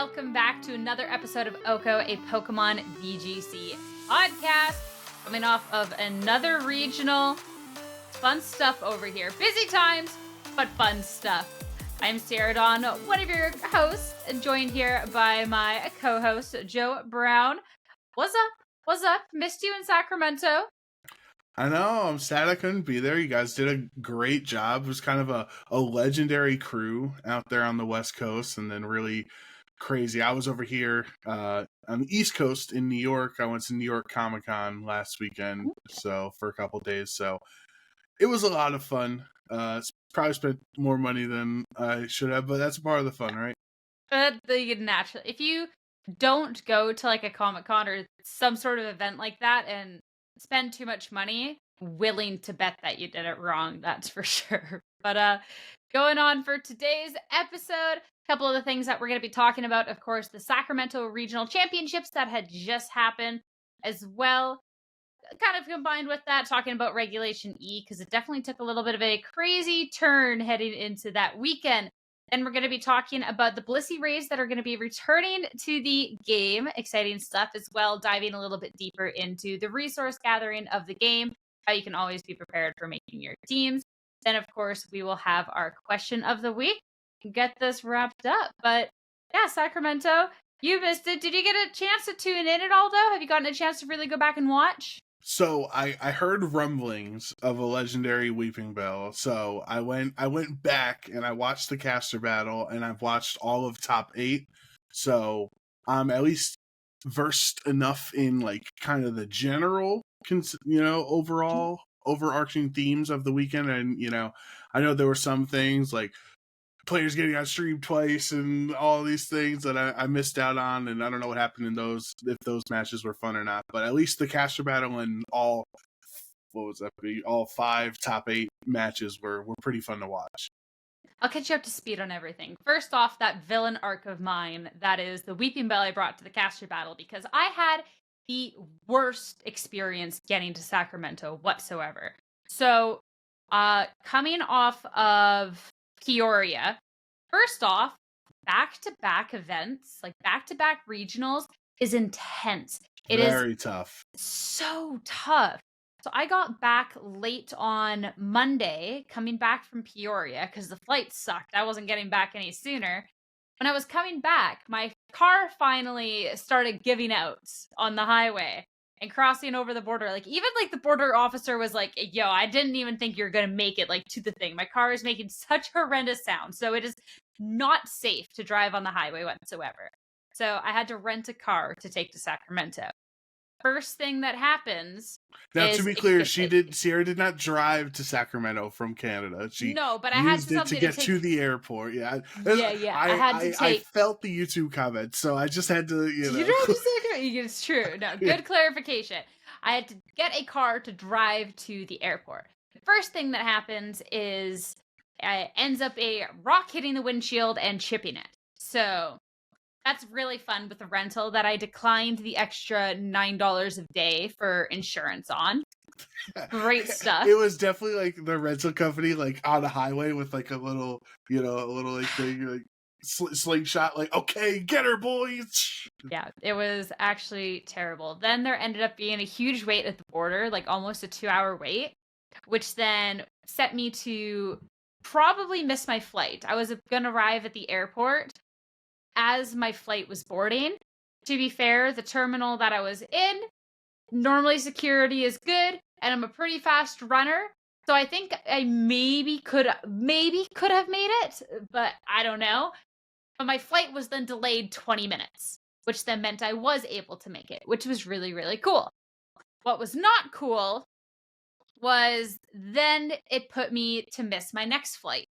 welcome back to another episode of OHKO, a Pokemon VGC podcast. Coming off of another regional. Fun stuff over here. Busy times, but fun stuff. I'm Sarah Dawn, one of your hosts, and joined here by my co-host, Joe Brown. What's up? What's up? Missed you in Sacramento. I know. I'm sad I couldn't be there. You guys did a great job. It was kind of a legendary crew out there on the West Coast, and then really crazy. I was over here on the East Coast in New York. I went to New York Comic-Con last weekend, so for a couple days. So it was a lot of fun. Probably spent more money than I should have, but that's part of the fun, right? Naturally, if you don't go to like a Comic-Con or some sort of event like that and spend too much money, willing to bet that you did it wrong, that's for sure. But going on for today's episode, a couple of the things that we're going to be talking about, of course, the Sacramento Regional Championships that had just happened, as well, kind of combined with that, talking about Regulation E, because it definitely took a little bit of a crazy turn heading into that weekend. Then we're going to be talking about the Blissey Rays that are going to be returning to the game. Exciting stuff as well, diving a little bit deeper into the resource gathering of the game, how you can always be prepared for making your teams. Then, of course, we will have our question of the week and get this wrapped up. But yeah, Sacramento, you missed it. Did you get a chance to tune in at all, though? Have you gotten a chance to really go back and watch? So I heard rumblings of a legendary Weeping Bell. So I went back and I watched the caster battle, and I've watched all of top 8. So I'm at least versed enough in like kind of the general, overall overarching themes of the weekend. And I know there were some things like players getting on stream twice and all these things that I missed out on, and I don't know what happened in those, if those matches were fun or not, but at least the caster battle and all 5 top 8 matches were pretty fun to watch. I'll catch you up to speed on everything. First off, that villain arc of mine, that is the Weeping Bell I brought to the caster battle, because I had the worst experience getting to Sacramento whatsoever. So, coming off of Peoria, first off, back-to-back events, like back-to-back regionals, is intense. It is very tough. So tough. So I got back late on Monday, coming back from Peoria, because the flight sucked. I wasn't getting back any sooner. When I was coming back, my car finally started giving out on the highway and crossing over the border. Like, even like the border officer was like, yo, I didn't even think you're going to make it like to the thing. My car is making such horrendous sound. So it is not safe to drive on the highway whatsoever. So I had to rent a car to take to Sacramento. First thing that happens. Now, to be clear, Sierra did not drive to Sacramento from Canada. But I had to get to the airport. Yeah. I had to take. I felt the YouTube comments, so I just had to, You don't have to say it's true. No, good clarification. I had to get a car to drive to the airport. The first thing that happens is ends up a rock hitting the windshield and chipping it. So that's really fun with the rental that I declined the extra $9 a day for insurance on. Great stuff. It was definitely like the rental company, like on the highway with like a little like thing, like slingshot, like, okay, get her, boys. Yeah, it was actually terrible. Then there ended up being a huge wait at the border, like almost a 2-hour wait, which then set me to probably miss my flight. I was going to arrive at the airport as my flight was boarding. To be fair, the terminal that I was in, normally security is good, and I'm a pretty fast runner. So I think I maybe could have made it, but I don't know. But my flight was then delayed 20 minutes, which then meant I was able to make it, which was really, really cool. What was not cool was then it put me to miss my next flight,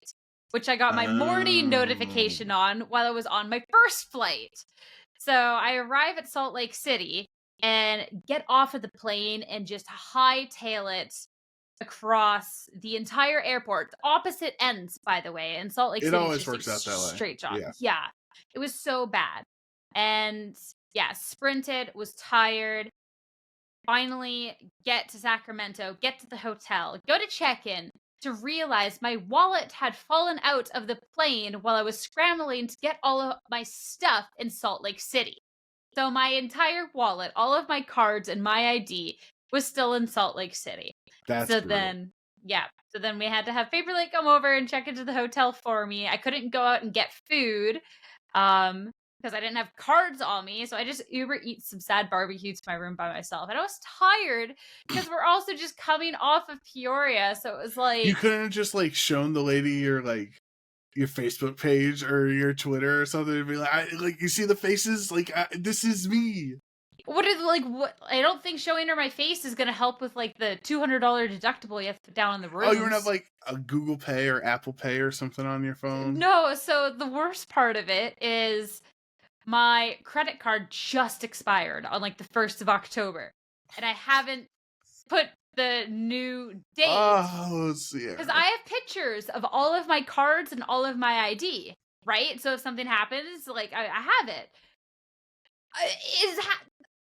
which I got my morning notification on while I was on my first flight. So I arrive at Salt Lake City and get off of the plane and just hightail it across the entire airport. Opposite ends, by the way, and Salt Lake City always works out that way. Straight shot. Yeah. It was so bad. And yeah, sprinted, was tired. Finally get to Sacramento, get to the hotel, go to check-in. to realize my wallet had fallen out of the plane while I was scrambling to get all of my stuff in Salt Lake City. So my entire wallet, all of my cards and my ID was still in Salt Lake City. That's So brutal. then, yeah. So then we had to have Paperlake come over and check into the hotel for me. I couldn't go out and get food because I didn't have cards on me. So I just Uber eat some sad barbecue to my room by myself. And I was tired because we're also just coming off of Peoria. So it was like, You couldn't have just like shown the lady your Facebook page or your Twitter or something and be like, you see the faces? Like, this is me. what? I don't think showing her my face is gonna help with like the $200 deductible you have to put down on the room. Oh, you don't have like a Google Pay or Apple Pay or something on your phone? No, so the worst part of it is my credit card just expired on like the 1st of October. And I haven't put the new date. Oh, yeah. Because I have pictures of all of my cards and all of my ID, right? So if something happens, like I have it.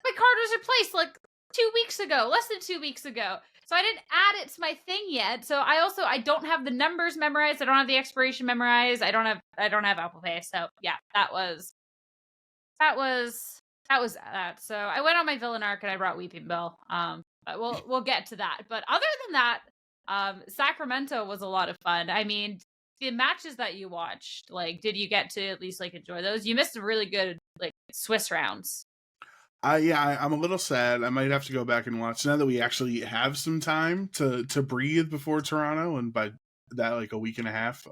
My card was replaced like 2 weeks ago, less than 2 weeks ago. So I didn't add it to my thing yet. So I don't have the numbers memorized. I don't have the expiration memorized. I don't have Apple Pay. So yeah, that was that. So I went on my villain arc and I brought Weeping Bell. But we'll get to that. But other than that, Sacramento was a lot of fun. I mean, the matches that you watched, like, did you get to at least like enjoy those? You missed a really good like Swiss rounds. I'm a little sad. I might have to go back and watch now that we actually have some time to breathe before Toronto, and by that like a week and a half.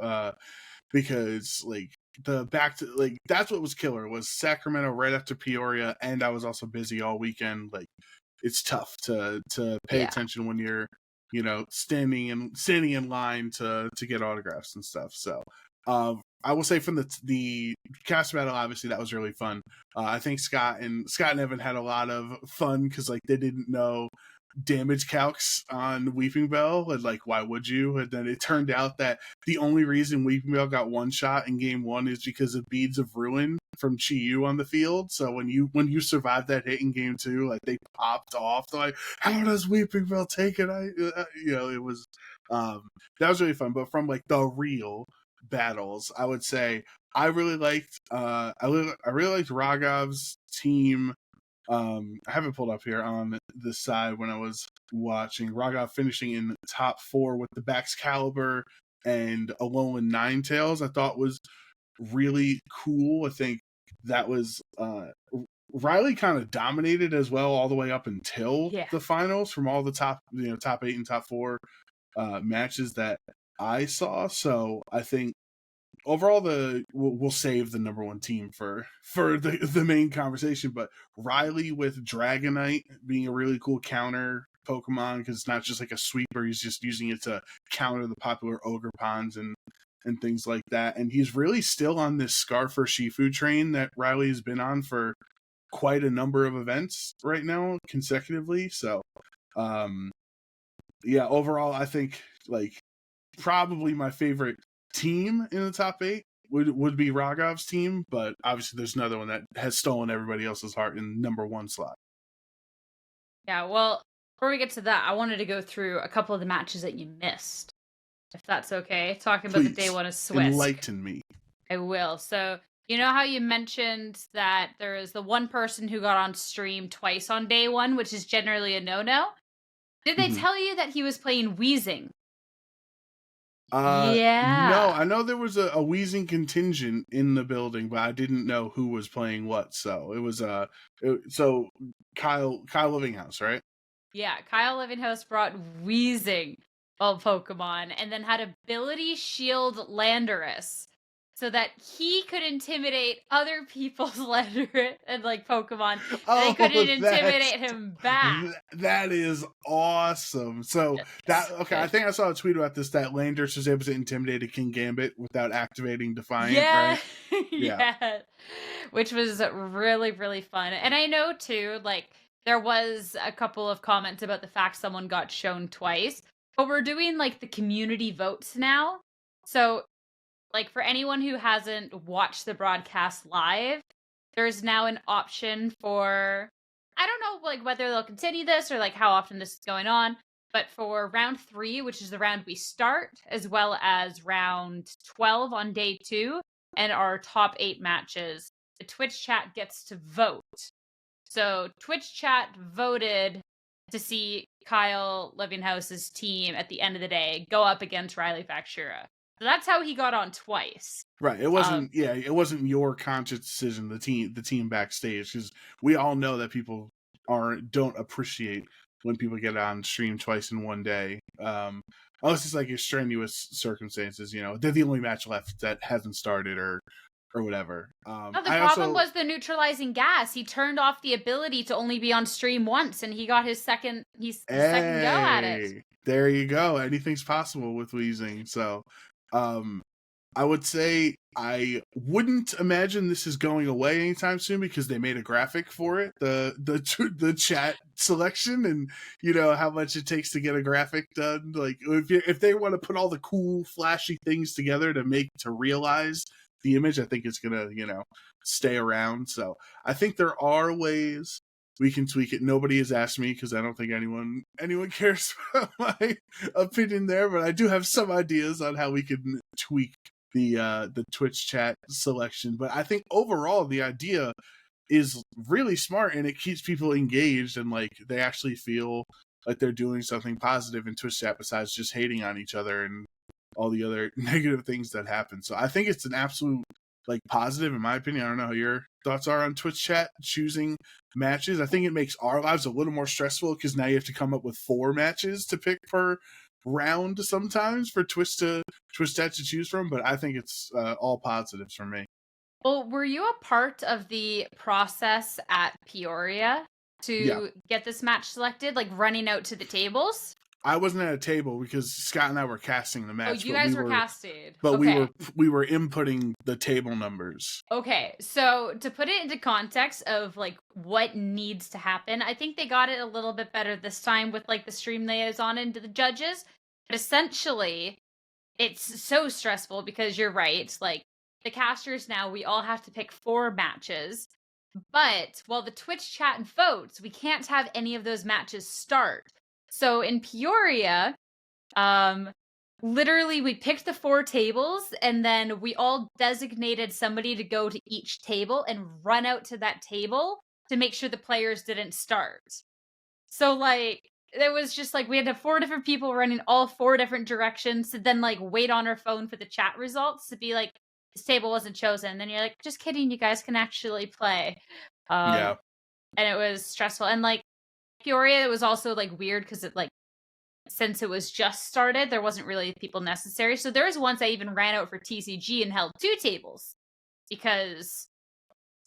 Because like that's what was killer was Sacramento right after Peoria, and I was also busy all weekend. Like it's tough to pay attention when you're standing in line to get autographs and stuff. So I will say from the cast battle, obviously that was really fun. I think Scott and Evan had a lot of fun because like they didn't know damage calcs on Weeping Bell, and like why would you? And then it turned out that the only reason Weeping Bell got one shot in game one is because of Beads of Ruin from Chi-Yu on the field. So when you survived that hit in game two, like they popped off. They're like, how does Weeping Bell take it? It was that was really fun. But from like the real battles, I would say I really liked Ragov's team. I have it pulled up here on the side when I was watching. Ragov finishing in top 4 with the Baxcalibur and Alolan Ninetales, I thought was really cool. I think that was Riley kind of dominated as well all the way up until the finals from all the top 8 and top 4 matches that I saw. So I think overall, we'll save the number one team for the main conversation. But Riley with Dragonite being a really cool counter Pokemon because it's not just like a sweeper; he's just using it to counter the popular Ogre Ponds and things like that. And he's really still on this Scarfer Shifu train that Riley has been on for quite a number of events right now consecutively. So, overall, I think like probably my favorite team in the top 8 would be Ragov's team, but obviously there's another one that has stolen everybody else's heart in number 1 slot. Yeah, well, before we get to that, I wanted to go through a couple of the matches that you missed, if that's okay. Talking about the day one of Swiss. Enlighten me. I will. So, you know how you mentioned that there is the one person who got on stream twice on day one, which is generally a no-no? Did they tell you that he was playing Weezing? Yeah. No, I know there was a Weezing contingent in the building, but I didn't know who was playing what. So it was Kyle Livinghouse, right? Yeah, Kyle Livinghouse brought Weezing of Pokemon and then had Ability Shield Landorus so that he could intimidate other people's Landorus and like Pokemon. They couldn't intimidate him back. That is awesome. So I think I saw a tweet about this that Landorus was able to intimidate a King Gambit without activating Defiant, right? Yeah. Which was really, really fun. And I know too, like there was a couple of comments about the fact someone got shown twice, but we're doing like the community votes now. So like for anyone who hasn't watched the broadcast live, there's now an option for, I don't know like whether they'll continue this or like how often this is going on, But for round 3, which is the round we start, as well as round 12 on day 2, and our top 8 matches, the Twitch chat gets to vote. So Twitch chat voted to see Kyle Livinghouse's team at the end of the day go up against Riley Factura. So that's how he got on twice. Right. It wasn't. It wasn't your conscious decision. The team backstage, because we all know that people don't appreciate when people get on stream twice in one day. Unless it's like extraneous circumstances. They're the only match left that hasn't started or whatever. No, the problem was the neutralizing gas. He turned off the ability to only be on stream once, and he got his second go at it. There you go. Anything's possible with Weezing. So, I would say I wouldn't imagine this is going away anytime soon because they made a graphic for it, the chat selection, and how much it takes to get a graphic done. Like if they want to put all the cool flashy things together to realize the image, I think it's gonna stay around. So I think there are ways we can tweak it. Nobody has asked me because I don't think anyone cares about my opinion there, but I do have some ideas on how we can tweak the Twitch chat selection. But I think overall the idea is really smart, and it keeps people engaged, and like they actually feel like they're doing something positive in Twitch chat besides just hating on each other and all the other negative things that happen. So I think it's an absolute positive in my opinion. I don't know how your thoughts are on Twitch chat choosing matches. I think it makes our lives a little more stressful because now you have to come up with 4 matches to pick per round sometimes for Twitch chat to choose from, but I think it's all positives for me. Well, were you a part of the process at Peoria to get this match selected, like running out to the tables? I wasn't at a table because Scott and I were casting the match. Oh, you guys were casted. But we were inputting the table numbers. Okay, so to put it into context of what needs to happen, I think they got it a little bit better this time with the stream liaison into the judges. But essentially, it's so stressful because you're right. The casters now, we all have to pick 4 matches. But while the Twitch chat votes, we can't have any of those matches start. So in Peoria, literally we picked the 4 tables, and then we all designated somebody to go to each table and run out to that table to make sure the players didn't start. So it was just we had to have 4 different people running all 4 different directions to then wait on our phone for the chat results to be this table wasn't chosen. And then you're just kidding, you guys can actually play. And it was stressful. And Peoria, it was also weird because it since it was just started, there wasn't really people necessary. So there was once I even ran out for TCG and held 2 tables because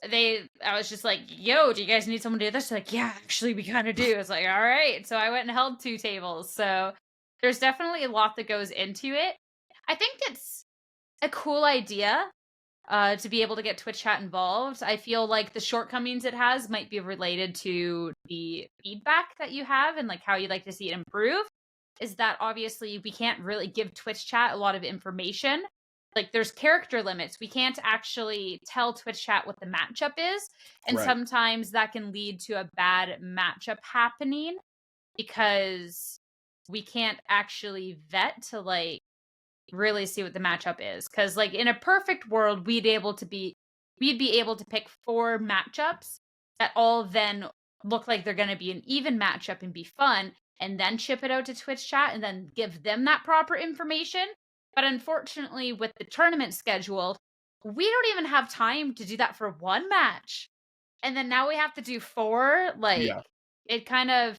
I was just yo, do you guys need someone to do this? They're yeah, actually we kind of do. I was all right. So I went and held 2 tables. So there's definitely a lot that goes into it. I think it's a cool idea to be able to get Twitch chat involved. I feel the shortcomings it has might be related to the feedback that you have and how you like to see it improve. Is that obviously we can't really give Twitch chat a lot of information. There's character limits. We can't actually tell Twitch chat what the matchup is. And sometimes that can lead to a bad matchup happening because we can't actually vet to really see what the matchup is. Because in a perfect world, we'd be able to pick 4 matchups that all then look like they're going to be an even matchup and be fun, and then ship it out to Twitch chat and then give them that proper information. But unfortunately, with the tournament schedule, we don't even have time to do that for 1 match. And then now we have to do 4. It kind of,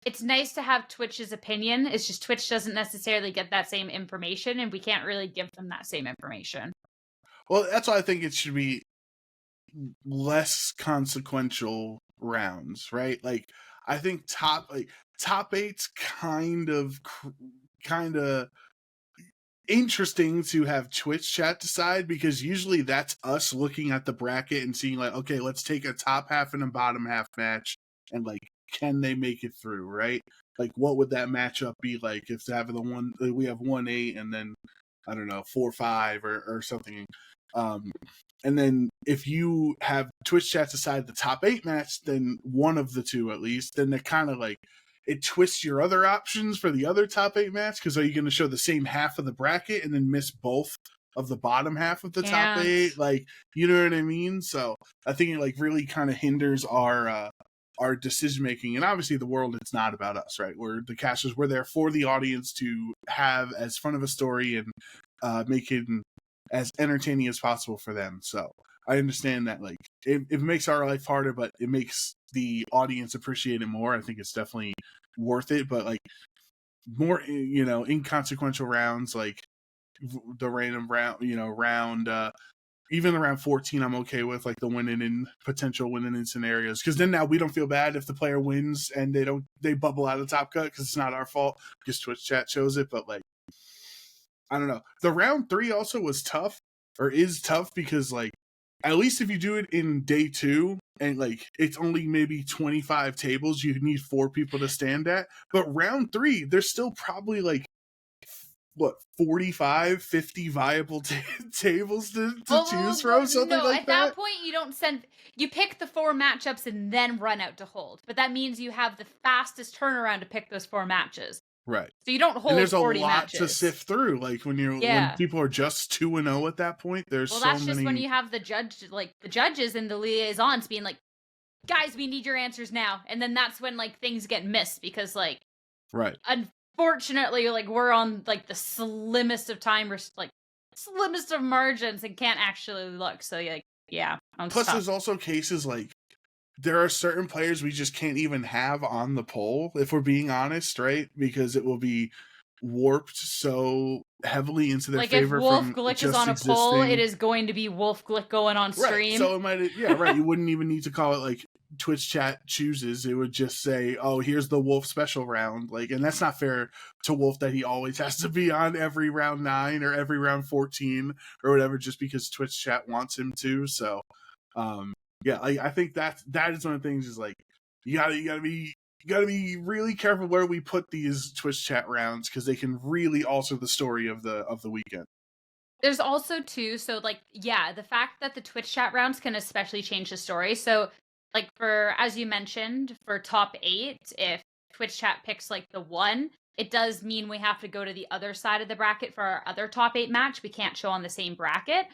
it's nice to have Twitch's opinion. It's just Twitch doesn't necessarily get that same information, and we can't really give them that same information. Well, that's why I think it should be less consequential rounds, right? I think top 8's kind of interesting to have Twitch chat decide, because usually that's us looking at the bracket and seeing okay, let's take a top half and a bottom half match and can they make it through, right? What would that matchup be if they have we have 1-8 and then I don't know 4-5 or something. And then if you have Twitch chat decide the top 8 match, then one of the 2 at least, then they're kind of it twists your other options for the other top 8 match, because are you going to show the same half of the bracket and then miss both of the bottom half of the top 8? Like, you know what I mean? So I think it like really kind of hinders our decision making. And obviously the world, it's not about us, right? We're the casters, we're there for the audience to have as fun of a story and make it as entertaining as possible for them. So I understand that like it makes our life harder, but it makes the audience appreciate it more. I think it's definitely worth it. But like more, you know, inconsequential rounds, like the random round, you know, round even around 14, I'm okay with, like the potential winning in scenarios, because then now we don't feel bad if the player wins and they bubble out of top cut, because it's not our fault, because Twitch chat shows it. But like, I don't know. The round 3 also was tough, or is tough, because like at least if you do it in day 2 and like it's only maybe 25 tables, you need 4 people to stand at. But round 3, there's still probably like 45, 50 viable tables to choose from, something like that. At that point, you pick the 4 matchups and then run out to hold. But that means you have the fastest turnaround to pick those 4 matches. Right. So you don't hold 40 matches. And there's a lot to sift through. Like when people are just 2-0 at that point, there's so many. Well, that's just when you have the judges and the liaisons being like, guys, we need your answers now. And then that's when like things get missed, because like, right. Unfortunately, like we're on like the slimmest of slimmest of margins and can't actually look. So like, yeah. Plus, there's also cases like there are certain players we just can't even have on the poll, if we're being honest, right? Because it will be warped so heavily into their favor. Like if Wolf Glick is on a poll, it is going to be Wolf Glick going on stream. Right. So it might, yeah, right. You wouldn't even need to call it like Twitch chat chooses. It would just say, oh, here's the Wolf special round. Like, and that's not fair to Wolf that he always has to be on every round 9 or every round 14 or whatever, just because Twitch chat wants him to. So, yeah, I think that is one of the things, is like, you gotta be really careful where we put these Twitch chat rounds, because they can really alter the story of the weekend. There's also too, so like, yeah, the fact that the Twitch chat rounds can especially change the story. So like for, as you mentioned, for top 8, if Twitch chat picks like the 1, it does mean we have to go to the other side of the bracket for our other top 8 match. We can't show on the same bracket.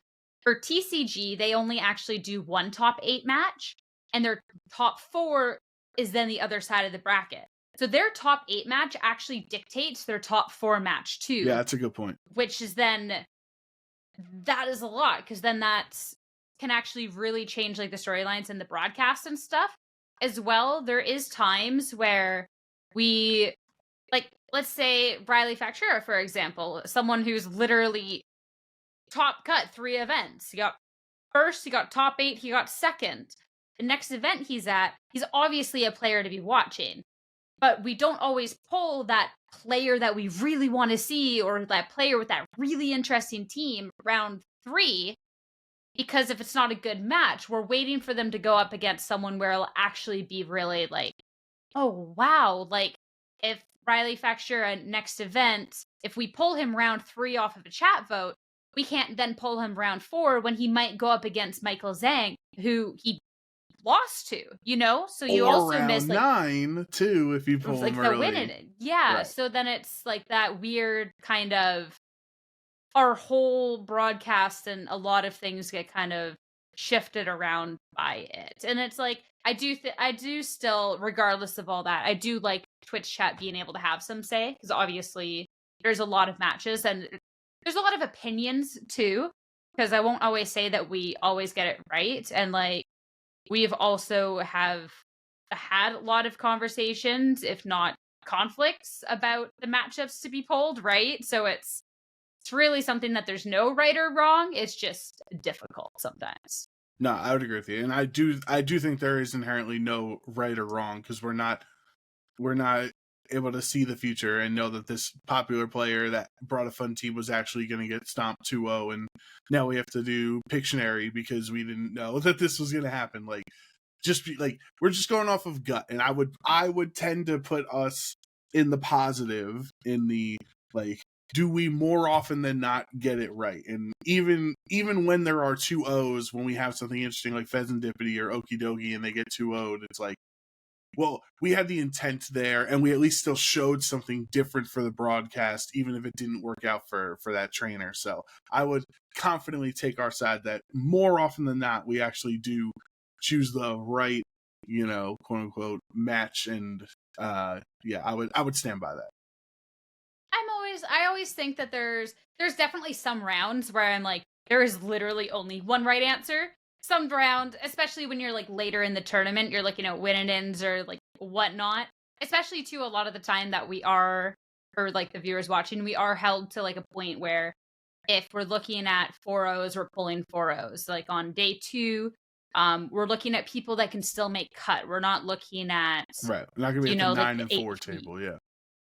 For TCG, they only actually do 1 top 8 match, and their top 4 is then the other side of the bracket. So their top 8 match actually dictates their top 4 match too. Yeah, that's a good point. Which is then, that is a lot, because then that can actually really change like the storylines and the broadcast and stuff. As well, there is times where we, like, let's say Riley Factura, for example, someone who's literally top cut 3 events. He got first, he got top 8, he got second. The next event he's at, he's obviously a player to be watching. But we don't always pull that player that we really want to see, or that player with that really interesting team round 3, because if it's not a good match, we're waiting for them to go up against someone where it'll actually be really like, oh, wow. Like, if Riley Factura next event, if we pull him round 3 off of a chat vote, we can't then pull him round 4 when he might go up against Michael Zhang, who he lost to, you know? So you also miss like 9 too if you pull him early. Winning it. Yeah, right. So then it's like that weird kind of, our whole broadcast and a lot of things get kind of shifted around by it. And it's like, I do still, regardless of all that, I do like Twitch chat being able to have some say, because obviously there's a lot of matches and there's a lot of opinions too, because I won't always say that we always get it right. And like, we've also have had a lot of conversations, if not conflicts, about the matchups to be pulled, right? So it's really something that there's no right or wrong. It's just difficult sometimes. No, I would agree with you. And I do think there is inherently no right or wrong, because we're not able to see the future and know that this popular player that brought a fun team was actually going to get stomped 2-0, and now we have to do Pictionary because we didn't know that this was going to happen. Like, we're just going off of gut, and I would tend to put us in the positive, in the like, do we more often than not get it right? And even when there are 2-0s, when we have something interesting like Pheasantipity or Okie Dokie and they get 2-0'd, it's like, well, we had the intent there, and we at least still showed something different for the broadcast, even if it didn't work out for that trainer. So I would confidently take our side that more often than not, we actually do choose the right, quote unquote match, and yeah, I would stand by that. I always think that there's definitely some rounds where I'm like, there is literally only one right answer. Some round, especially when you're like later in the tournament, you're like, win-and-ins or like whatnot. Especially too, a lot of the time that we are, or like the viewers watching, we are held to like a point where if we're looking at 4-0s, we're pulling 4-0s. Like on day 2, we're looking at people that can still make cut. We're not looking at Right. We're not gonna be at the like 9 the and 4 table, yeah.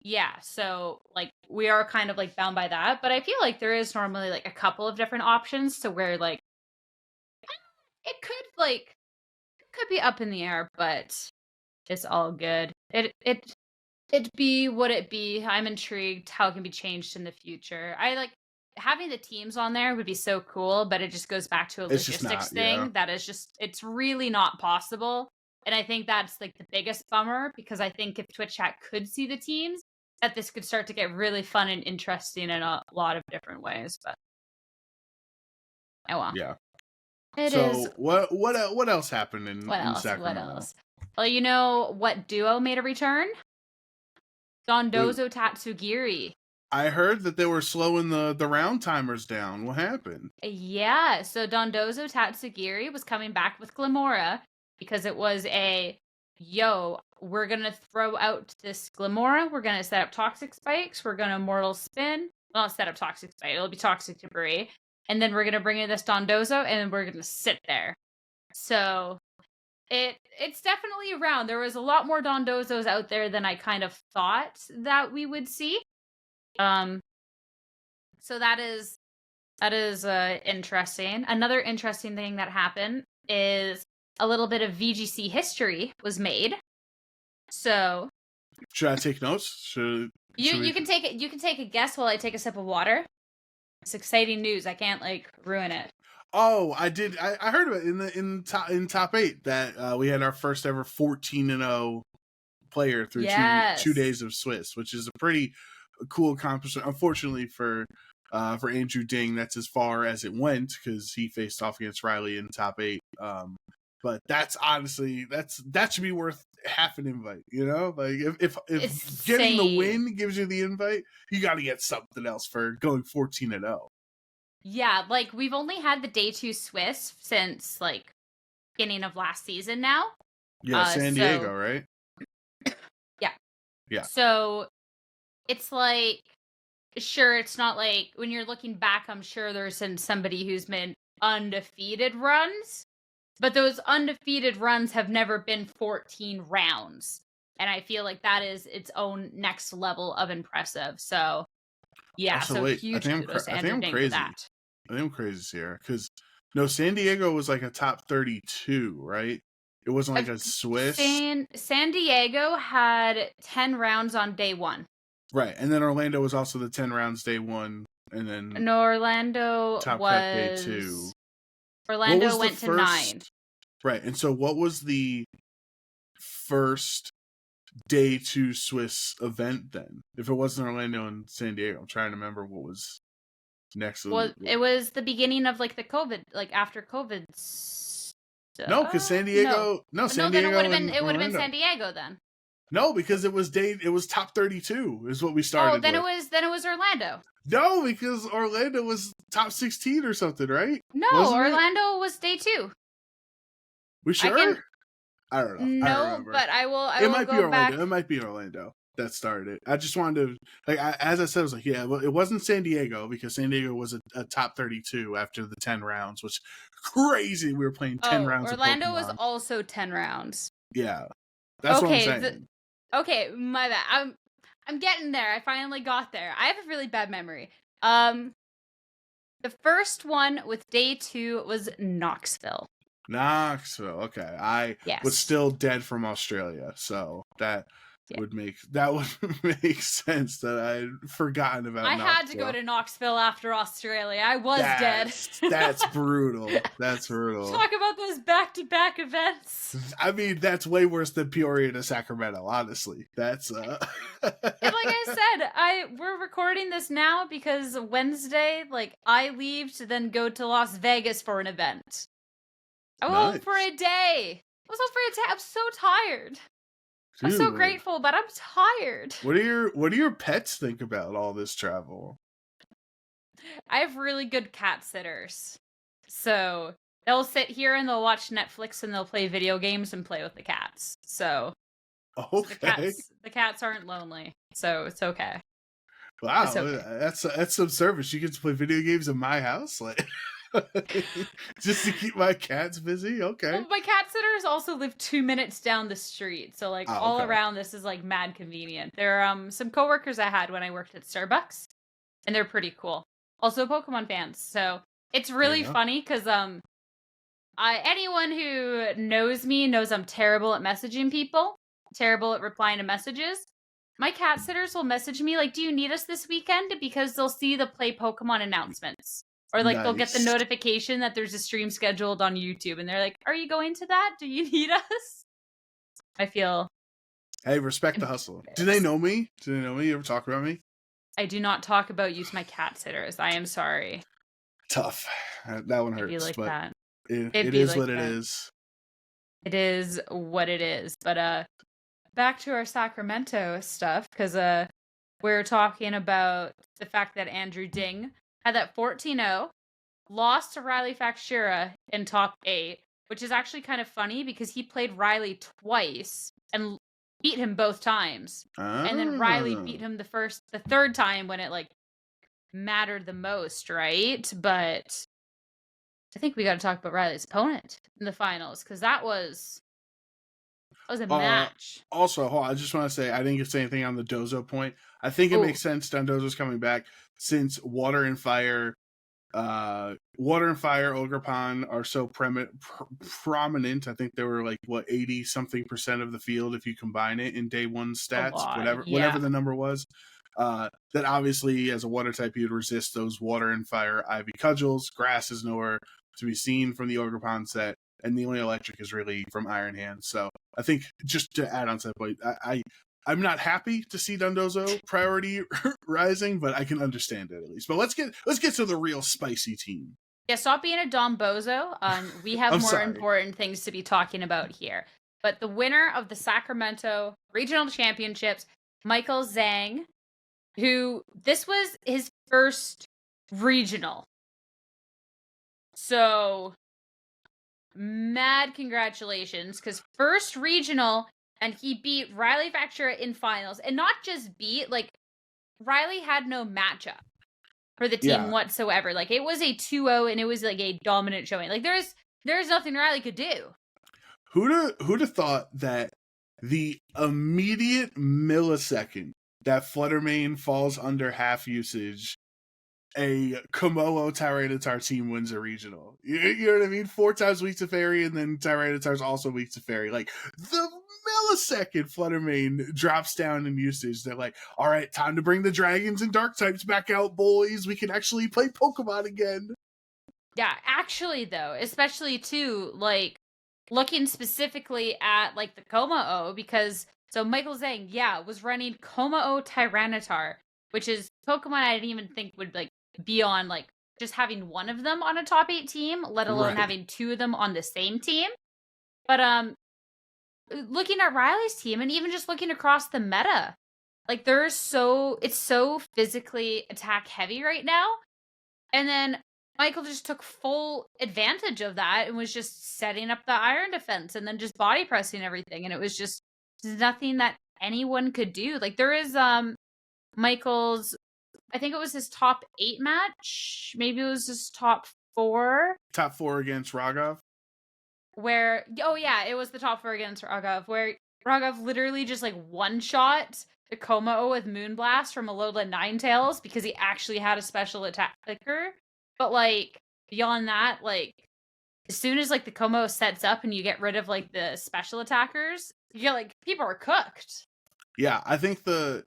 Yeah, so like we are kind of like bound by that, but I feel like there is normally like a couple of different options to where like it could be up in the air, but it's all good. It be what it be. I'm intrigued how it can be changed in the future. I like having the teams on there would be so cool, but it just goes back to a It's just logistics not, yeah. thing that is just it's really not possible. And I think that's like the biggest bummer because I think if Twitch chat could see the teams, that this could start to get really fun and interesting in a lot of different ways. But oh well. Yeah. It so is. what else happened in Sacramento? What else? Well, you know what duo made a return? Dondozo Tatsugiri. I heard that they were slowing the round timers down. What happened? Yeah, so Dondozo Tatsugiri was coming back with Glamora because it was we're gonna throw out this Glamora, we're gonna set up Toxic Spikes, we're gonna Mortal Spin, well, not set up Toxic Spike, it'll be Toxic Debris, and then we're gonna bring in this Dondozo, and then we're gonna sit there. So it's definitely around. There was a lot more Dondozos out there than I kind of thought that we would see. So that is interesting. Another interesting thing that happened is a little bit of VGC history was made. So should I take notes? You can take it. You can take a guess while I take a sip of water. It's exciting news. I can't like ruin it. Oh, I did. I heard of it in top 8 that we had our first ever 14-0 player through two days of Swiss, which is a pretty cool accomplishment. Unfortunately for Andrew Ding, that's as far as it went because he faced off against Riley in top 8. But that's honestly that should be worth half an invite. Like if getting the win gives you the invite, you got to get something else for going 14-0. Yeah, like we've only had the day 2 Swiss since like beginning of last season now. Yeah, San Diego, right? Yeah. So it's like, sure, it's not like when you're looking back, I'm sure there's somebody who's been undefeated runs, but those undefeated runs have never been 14 rounds. And I feel like that is its own next level of impressive. So, yeah, also, so wait, huge I think I'm crazy. that. I think I'm crazy, Sierra, because no, San Diego was like a top 32, right? It wasn't like a Swiss. San Diego had 10 rounds on day 1. Right, and then Orlando was also the 10 rounds day 1, and then no, Orlando top was cut day 2. Orlando went to 9. Right, and so what was the first day 2 Swiss event then? If it wasn't Orlando and San Diego, I'm trying to remember what was next. Well, it was the beginning of like the COVID, like after COVID. No, because San Diego. No, San Diego. Then it would have been San Diego then. No, because it was top 32 is what we started. Oh, then it was Orlando. No, because Orlando was top 16 or something, right? No, Orlando was day 2. We sure? I don't know. No, but I will. It might be Orlando. Back. It might be Orlando that started it. I just wanted to, as I said, I was like, yeah, well, it wasn't San Diego because San Diego was a top 32 after the 10 rounds, which crazy. We were playing 10 rounds. Orlando was also 10 rounds. Yeah, that's what I'm saying. Okay, my bad. I'm getting there. I finally got there. I have a really bad memory. The first one with day 2 was Knoxville. Okay. I was still dead from Australia, so that Yeah. would make sense that I'd forgotten about. I had to go to Knoxville after Australia. I was dead. That's brutal. That's brutal. Talk about those back-to-back events. I mean, that's way worse than Peoria to Sacramento, honestly. That's And like I said, we're recording this now because Wednesday, like, I leave to then go to Las Vegas for an event. I was home for a day. I'm so tired. I'm so grateful, but I'm tired. What do your pets think about all this travel? I have really good cat sitters. So they'll sit here and they'll watch Netflix and they'll play video games and play with the cats. So okay. The cats aren't lonely. So it's okay. Wow, it's okay. That's some service. You get to play video games in my house, like just to keep my cats busy. Okay. Well, my cat sitters also live 2 minutes down the street, so like all around this is like mad convenient. There are some coworkers I had when I worked at Starbucks, and they're pretty cool. Also Pokemon fans, so it's really funny because anyone who knows me knows I'm terrible at messaging people, terrible at replying to messages. My cat sitters will message me like, "Do you need us this weekend?" Because they'll see the Play Pokemon announcements. Or, like, they'll get the notification that there's a stream scheduled on YouTube, and they're like, "Are you going to that? Do you need us?" I feel... Hey, respect the hustle. Do they know me? You ever talk about me? I do not talk about you to my cat sitters. I am sorry. Tough. That one hurts. It'd be like but that. It is like what it is. It is what it is. But, back to our Sacramento stuff, because, we're talking about the fact that Andrew Ding had that 14-0, lost to Riley Fakshira in top 8, which is actually kind of funny because he played Riley twice and beat him both times. And then Riley beat him the third time when it like mattered the most, right? But I think we got to talk about Riley's opponent in the finals because that was a match. Also, hold on, I just want to say I didn't say anything on the Dozo point. I think it makes sense Dondozo's coming back since Water and Fire Ogerpon are so prominent. I think they were like 80-something% of the field if you combine it in day one stats, whatever the number was. That obviously as a water type you'd resist those Water and Fire Ivy Cudgels. Grass is nowhere to be seen from the Ogerpon set, and the only electric is really from Iron Hand. So I think just to add on to that point, I'm not happy to see Dondozo priority rising, but I can understand it at least. But let's get to the real spicy team. Yeah, stop being a Dom Bozo. We have more important things to be talking about here. But the winner of the Sacramento Regional Championships, Michael Zhang, who this was his first regional. So mad congratulations, because first regional, and he beat Riley Fakshira in finals. And not just beat, like, Riley had no matchup for the team whatsoever. Like, it was a 2-0, and it was, like, a dominant showing. Like, there's nothing Riley could do. Who'd have thought that the immediate millisecond that Fluttermane falls under half usage, a Kommo-O Tyranitar team wins a regional. You know what I mean? 4 times weak to Fairy, and then Tyranitar's also weak to Fairy. Like, the millisecond Fluttermane drops down in usage, they're like, all right, time to bring the dragons and dark types back out, boys. We can actually play Pokemon again. Yeah, actually, though, especially, too, like, looking specifically at, like, the Kommo-O, because, so Michael Zhang, was running Kommo-O Tyranitar, which is Pokemon I didn't even think would, like, be on, like, just having one of them on a top 8 team, let alone having 2 of them on the same team. But, looking at Riley's team, and even just looking across the meta, like, it's so physically attack heavy right now, and then Michael just took full advantage of that and was just setting up the iron defense and then just body pressing everything, and it was just nothing that anyone could do. Like, there is Michael's, I think it was his top 8 match, maybe it was his top 4 against Raghav, where it was the top 4 against Raghav, where Raghav literally just like one shot the Kommo-O with Moonblast from Alola Ninetales because he actually had a special attack clicker. But, like, beyond that, like, as soon as, like, the Kommo-O sets up and you get rid of, like, the special attackers, you're like, people are cooked. Yeah, I think the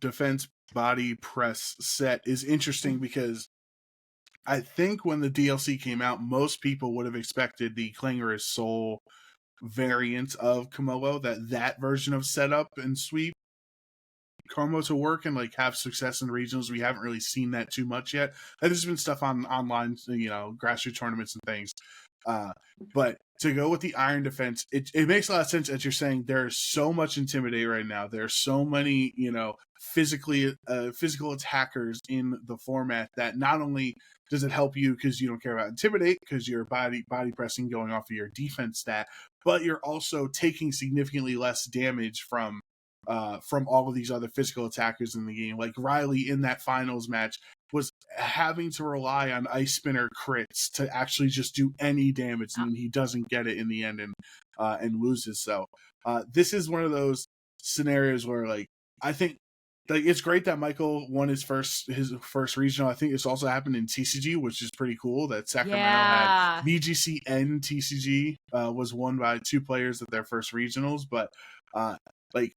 defense body press set is interesting because I think when the DLC came out, most people would have expected the Clangorous Soul variant of Kommo-O, that version of setup and sweep Como to work and like have success in regionals. We haven't really seen that too much yet. There's been stuff on online, grassroots tournaments and things. Uh, but to go with the Iron Defense, it makes a lot of sense as you're saying. There's so much Intimidate right now. There's so many, physical attackers in the format that not only does it help you because you don't care about Intimidate because you're body pressing going off of your defense stat, but you're also taking significantly less damage from all of these other physical attackers in the game. Like Riley in that finals match was having to rely on Ice Spinner crits to actually just do any damage, and then he doesn't get it in the end and loses. So this is one of those scenarios where like I think like it's great that Michael won his first regional. I think this also happened in TCG, which is pretty cool. That Sacramento had VGC and TCG was won by two players at their first regionals, but like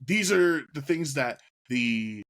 these are the things that the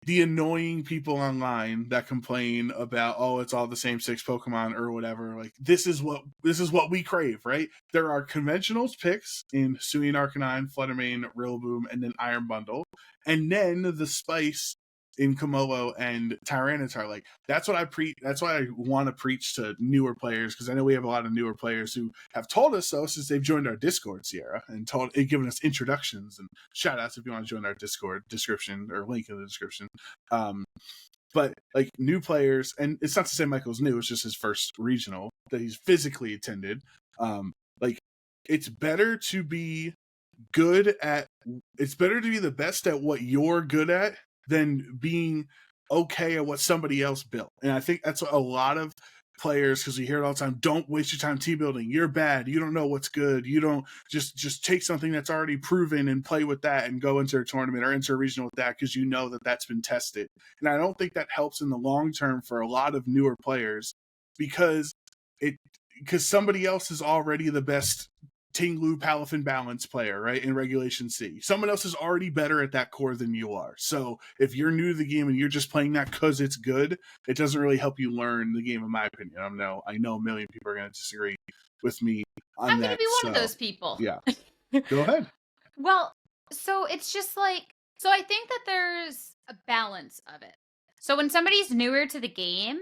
annoying people online that complain about, oh, it's all the same 6 Pokemon or whatever. Like this is what we crave, right? There are conventionals picks in Hisuian Arcanine, Fluttermane, Rillaboom, and then Iron Bundle, and then the spice in Kommo-O and Tyranitar. Like that's what I that's why I want to preach to newer players, because I know we have a lot of newer players who have told us so since they've joined our Discord, Sierra, and given us introductions and shout outs if you want to join our Discord description or link in the description. But like new players, and it's not to say Michael's new, it's just his first regional that he's physically attended. Like it's better to be the best at what you're good at than being okay at what somebody else built. And I think that's what a lot of players, because we hear it all the time, don't waste your time team building. You're bad. You don't know what's good. You don't just take something that's already proven and play with that and go into a tournament or into a regional with that because you know that that's been tested. And I don't think that helps in the long term for a lot of newer players because somebody else is already the best Tinglu Palafin balance player, right, in Regulation C. Someone else is already better at that core than you are. So if you're new to the game and you're just playing that because it's good, it doesn't really help you learn the game, in my opinion. I know a million people are going to disagree with me on that. I'm going to be one of those people. Yeah. Go ahead. Well, so it's just like, so I think that there's a balance of it. So when somebody's newer to the game,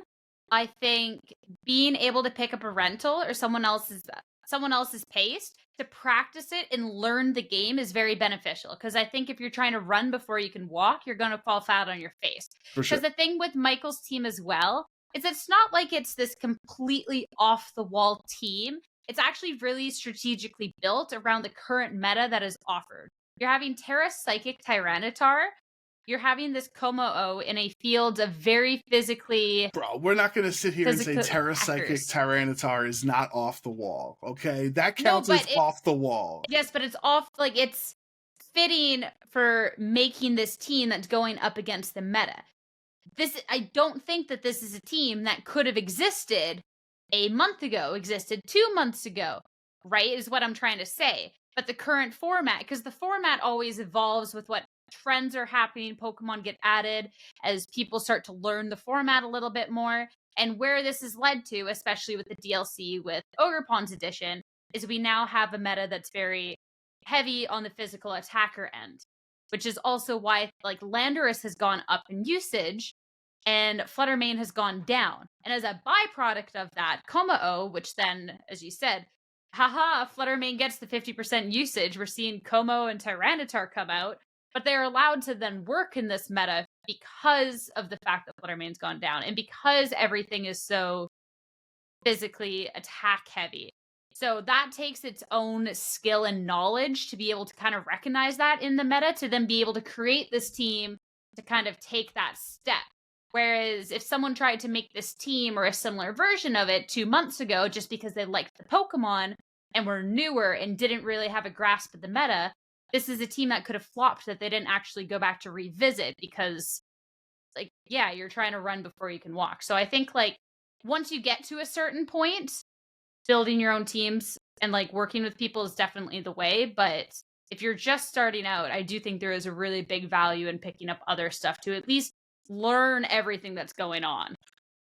I think being able to pick up a rental or someone else's pace to practice it and learn the game is very beneficial. Because I think if you're trying to run before you can walk, you're going to fall flat on your face. Because the thing with Michael's team as well is it's not like it's this completely off the wall team. It's actually really strategically built around the current meta that is offered. You're having Terra Psychic Tyranitar. You're having this Kommo-O in a field of very physically... Bro, we're not going to sit here and say Terra Psychic Tyranitar is not off the wall, okay? That counts as off the wall. Yes, but it's off, like, it's fitting for making this team that's going up against the meta. I don't think that this is a team that could have existed a month ago, existed 2 months ago, right, is what I'm trying to say. But the current format, because the format always evolves with what trends are happening, Pokemon get added as people start to learn the format a little bit more. And where this has led to, especially with the DLC with Ogerpon's edition, is we now have a meta that's very heavy on the physical attacker end, which is also why like Landorus has gone up in usage and Fluttermane has gone down. And as a byproduct of that, Kommo-O, which then, as you said, haha, Fluttermane gets the 50% usage. We're seeing Kommo and Tyranitar come out. But they're allowed to then work in this meta because of the fact that Fluttermane's gone down and because everything is so physically attack heavy. So that takes its own skill and knowledge to be able to kind of recognize that in the meta to then be able to create this team to kind of take that step. Whereas if someone tried to make this team or a similar version of it 2 months ago just because they liked the Pokemon and were newer and didn't really have a grasp of the meta, this is a team that could have flopped that they didn't actually go back to revisit because, like, yeah, you're trying to run before you can walk. So I think, like, once you get to a certain point, building your own teams and, like, working with people is definitely the way. But if you're just starting out, I do think there is a really big value in picking up other stuff to at least learn everything that's going on.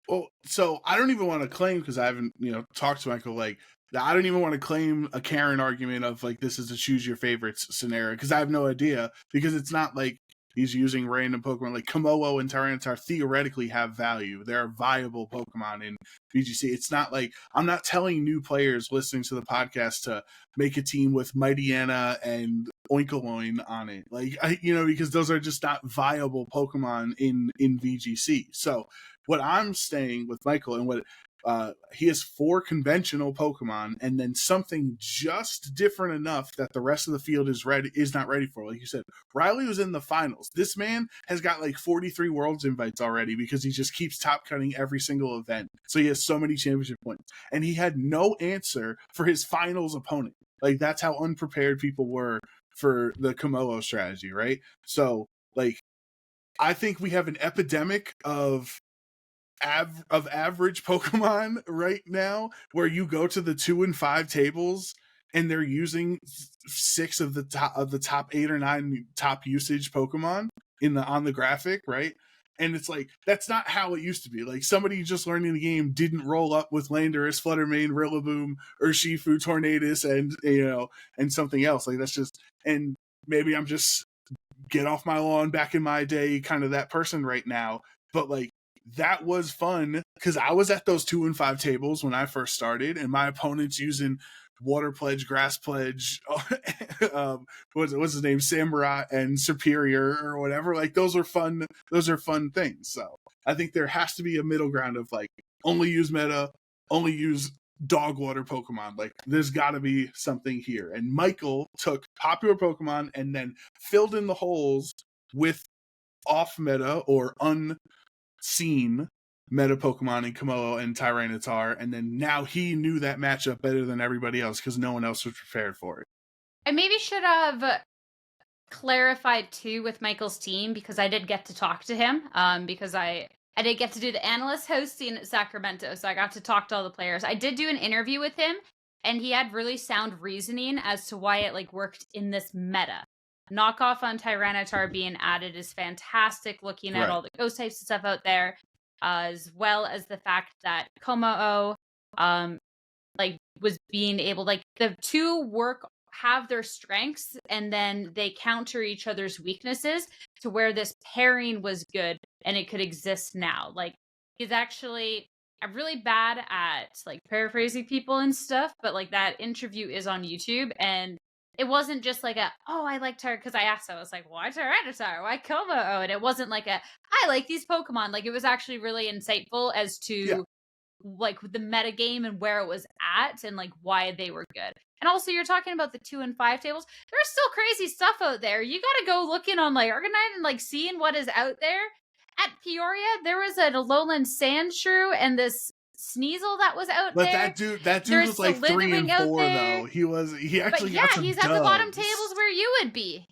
Well, so I don't even want to claim, because I haven't, talked to Michael, like, I don't even want to claim a Karen argument of like this is a choose your favorites scenario, because I have no idea, because it's not like he's using random Pokemon. Like Kommo-O and Tyranitar theoretically have value. They're viable Pokemon in VGC. It's not like I'm not telling new players listening to the podcast to make a team with Mightyena and Oinkoloin on it. Like, because those are just not viable Pokemon in VGC. So what I'm saying with Michael, and what he has 4 conventional Pokemon, and then something just different enough that the rest of the field is not ready for. Like you said, Riley was in the finals. This man has got like 43 Worlds invites already, because he just keeps top cutting every single event. So he has so many championship points, and he had no answer for his finals opponent. Like, that's how unprepared people were for the Kommo-O strategy, right? So, like, I think we have an epidemic of average Pokemon right now, where you go to the 2 and 5 tables and they're using 6 of the top 8 or 9 top usage Pokemon on the graphic, right? And it's like, that's not how it used to be. Like, somebody just learning the game didn't roll up with Landorus, Fluttermane, Rillaboom, Urshifu, Tornadus, and something else. Like, that's just, and maybe I'm just get off my lawn back in my day kind of that person right now, but like, that was fun, because I was at those 2 and 5 tables when I first started, and my opponent's using Water Pledge, Grass Pledge, what's his name, Samurai and Superior or whatever. Like, those are fun things. So I think there has to be a middle ground of like, only use meta, only use dog water Pokemon. Like, there's got to be something here. And Michael took popular Pokemon and then filled in the holes with off meta or unseen meta Pokemon in Kommo-O and Tyranitar, and then now he knew that matchup better than everybody else because no one else was prepared for it. I maybe should have clarified too with Michael's team, because I did get to talk to him, because I did get to do the analyst hosting at Sacramento, so I got to talk to all the players. I did do an interview with him, and he had really sound reasoning as to why it like worked in this meta. Knockoff on Tyranitar being added is fantastic, looking at all the ghost types and stuff out there, as well as the fact that Kommo-O like was being able, like, the two have their strengths, and then they counter each other's weaknesses to where this pairing was good and it could exist now. Like, he's actually, I'm really bad at like paraphrasing people and stuff, but like that interview is on YouTube, and it wasn't just like I liked her, because I asked, I was like, why Tyranitar? Why Kommo-O? And it wasn't like I like these Pokemon. Like, it was actually really insightful as to like the meta game and where it was at and like why they were good. And also, you're talking about the 2 and 5 tables. There's still crazy stuff out there. You got to go looking on like Arcanine and like seeing what is out there. At Peoria, there was a Alolan Sandshrew and this Sneasel that was out there. That dude was like 3 and 4 though. He actually got some he's dubs. at the bottom tables where you would be,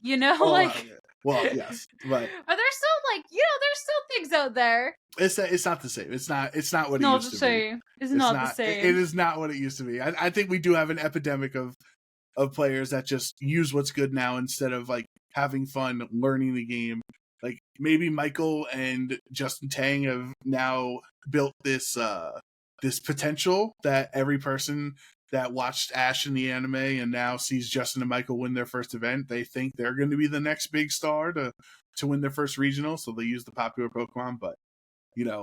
Well, yes, but are there still there's still things out there. It's not the same. It's not what it used to be. It's not the same. It is not what it used to be. I think we do have an epidemic of players that just use what's good now instead of like having fun learning the game. Like, maybe Michael and Justin Tang have now built this potential that every person that watched Ash in the anime and now sees Justin and Michael win their first event, they think they're going to be the next big star to win their first regional, so they use the popular Pokemon. But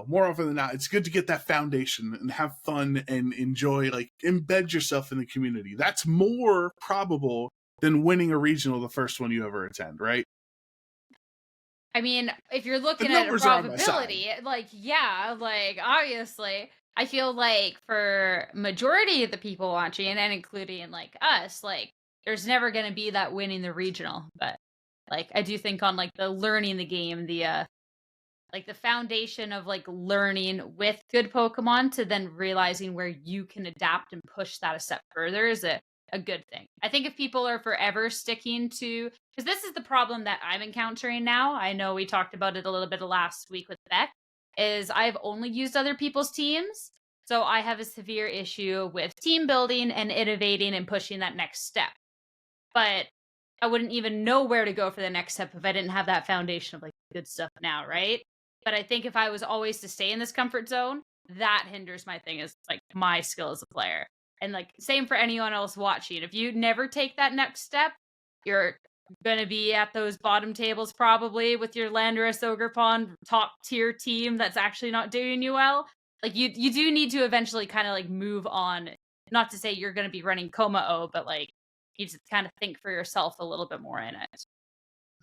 more often than not, it's good to get that foundation and have fun and enjoy, like, embed yourself in the community. That's more probable than winning a regional the first one you ever attend, right? I mean, if you're looking at a probability, obviously, I feel like for majority of the people watching, and including like us, like, there's never going to be that winning the regional. But like, I do think on like the learning the game, the like the foundation of like learning with good Pokemon to then realizing where you can adapt and push that a step further is a good thing. I think if people are forever sticking to, because this is the problem that I'm encountering now. I know we talked about it a little bit last week with Beck, is I've only used other people's teams. So I have a severe issue with team building and innovating and pushing that next step. But I wouldn't even know where to go for the next step if I didn't have that foundation of like good stuff now, right? But I think if I was always to stay in this comfort zone, that hinders my thing as like my skill as a player. And like same for anyone else watching. If you never take that next step, you're gonna be at those bottom tables probably with your Landorus Ogerpon top tier team that's actually not doing you well. Like you do need to eventually kind of like move on. Not to say you're gonna be running Kommo-O, but like you just kind of think for yourself a little bit more in it.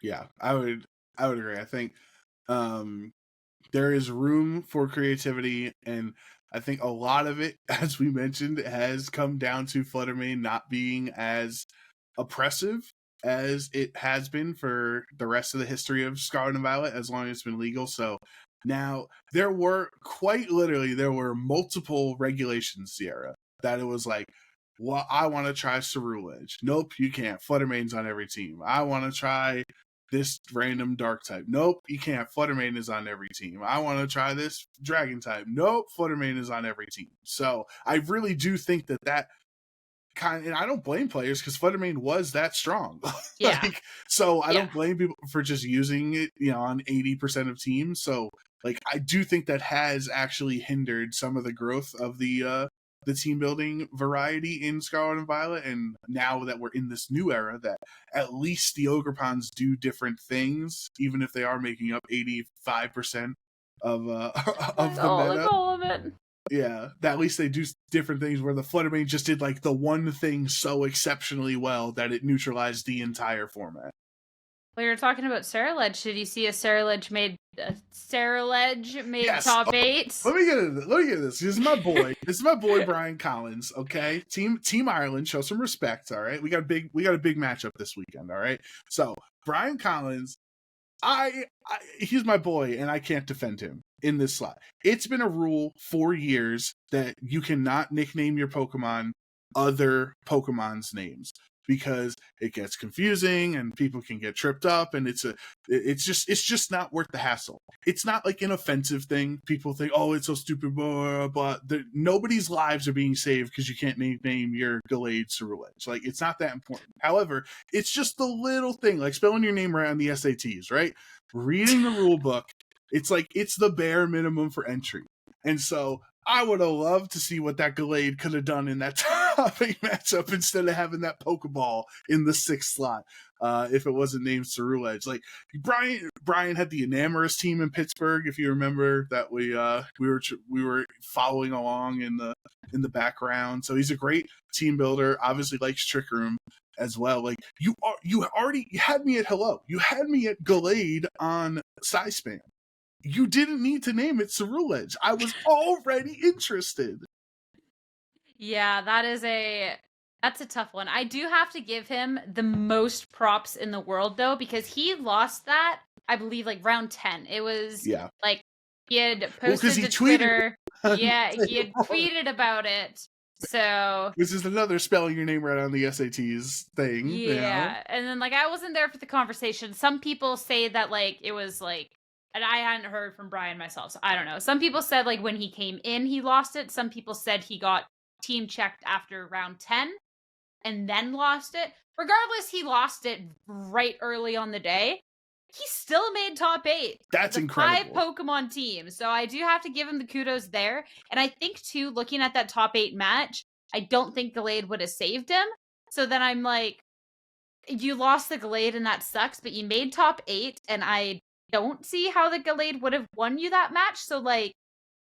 Yeah, I would agree. I think there is room for creativity, and I think a lot of it, as we mentioned, has come down to Fluttermane not being as oppressive as it has been for the rest of the history of Scarlet and Violet, as long as it's been legal. So now there were multiple regulations, Sierra, that it was like, well, I want to try Cerulege. Nope, you can't. Fluttermane's on every team. I want to try this random dark type. Nope, you can't. Fluttermane is on every team. I want to try this dragon type. Nope, Fluttermane is on every team. So I really do think that and I don't blame players because Fluttermane was that strong. Yeah. So I don't blame people for just using it, on 80% of teams. So like I do think that has actually hindered some of the growth of the team building variety in Scarlet and Violet, and now that we're in this new era, that at least the Ogerpons do different things, even if they are making up 85% of of the meta. That's all of it. Yeah, that at least they do different things, where the Fluttermane just did like the one thing so exceptionally well that it neutralized the entire format. Well, you're talking about Cerulege. Did you see a Cerulege made Yes. top 8? Let me get into this. This is my boy. This is my boy Brian Collins. Okay, Team Ireland, show some respect. All right, we got a big matchup this weekend. All right, so Brian Collins, he's my boy, and I can't defend him in this slot. It's been a rule for years that you cannot nickname your Pokemon other Pokemon's names, because it gets confusing and people can get tripped up, and it's just not worth the hassle. It's not like an offensive thing. People think, oh, it's so stupid, but nobody's lives are being saved because you can't name your Gallade Cerulege. Like, it's not that important. However, it's just the little thing, like spelling your name right on the SATs, right? Reading the rule book, it's like, it's the bare minimum for entry. And so I would have loved to see what that Gallade could have done in that top 8 matchup instead of having that Pokeball in the 6th slot, if it wasn't named Cerulege. Like, Brian had the Enamorous team in Pittsburgh, if you remember, that we were following along in the background. So he's a great team builder. Obviously likes Trick Room as well. Like, you had me at hello. You had me at Gallade on Psyspam. You didn't need to name it Cerulege. I was already interested. Yeah, that's a tough one. I do have to give him the most props in the world, though, because he lost that, I believe, like round 10. It was like he had posted to Twitter. Yeah, he had tweeted about it. So this is another spelling your name right on the SATs thing. Yeah, and then like I wasn't there for the conversation. Some people say that like it was like. And I hadn't heard from Brian myself, so I don't know. Some people said, like, when he came in, he lost it. Some people said he got team checked after round 10 and then lost it. Regardless, he lost it right early on the day. He still made top 8. That's incredible. 5 Pokemon teams. So I do have to give him the kudos there. And I think, too, looking at that top 8 match, I don't think Gallade would have saved him. So then I'm like, you lost the Gallade and that sucks, but you made top 8, and I don't see how the Gallade would have won you that match, so like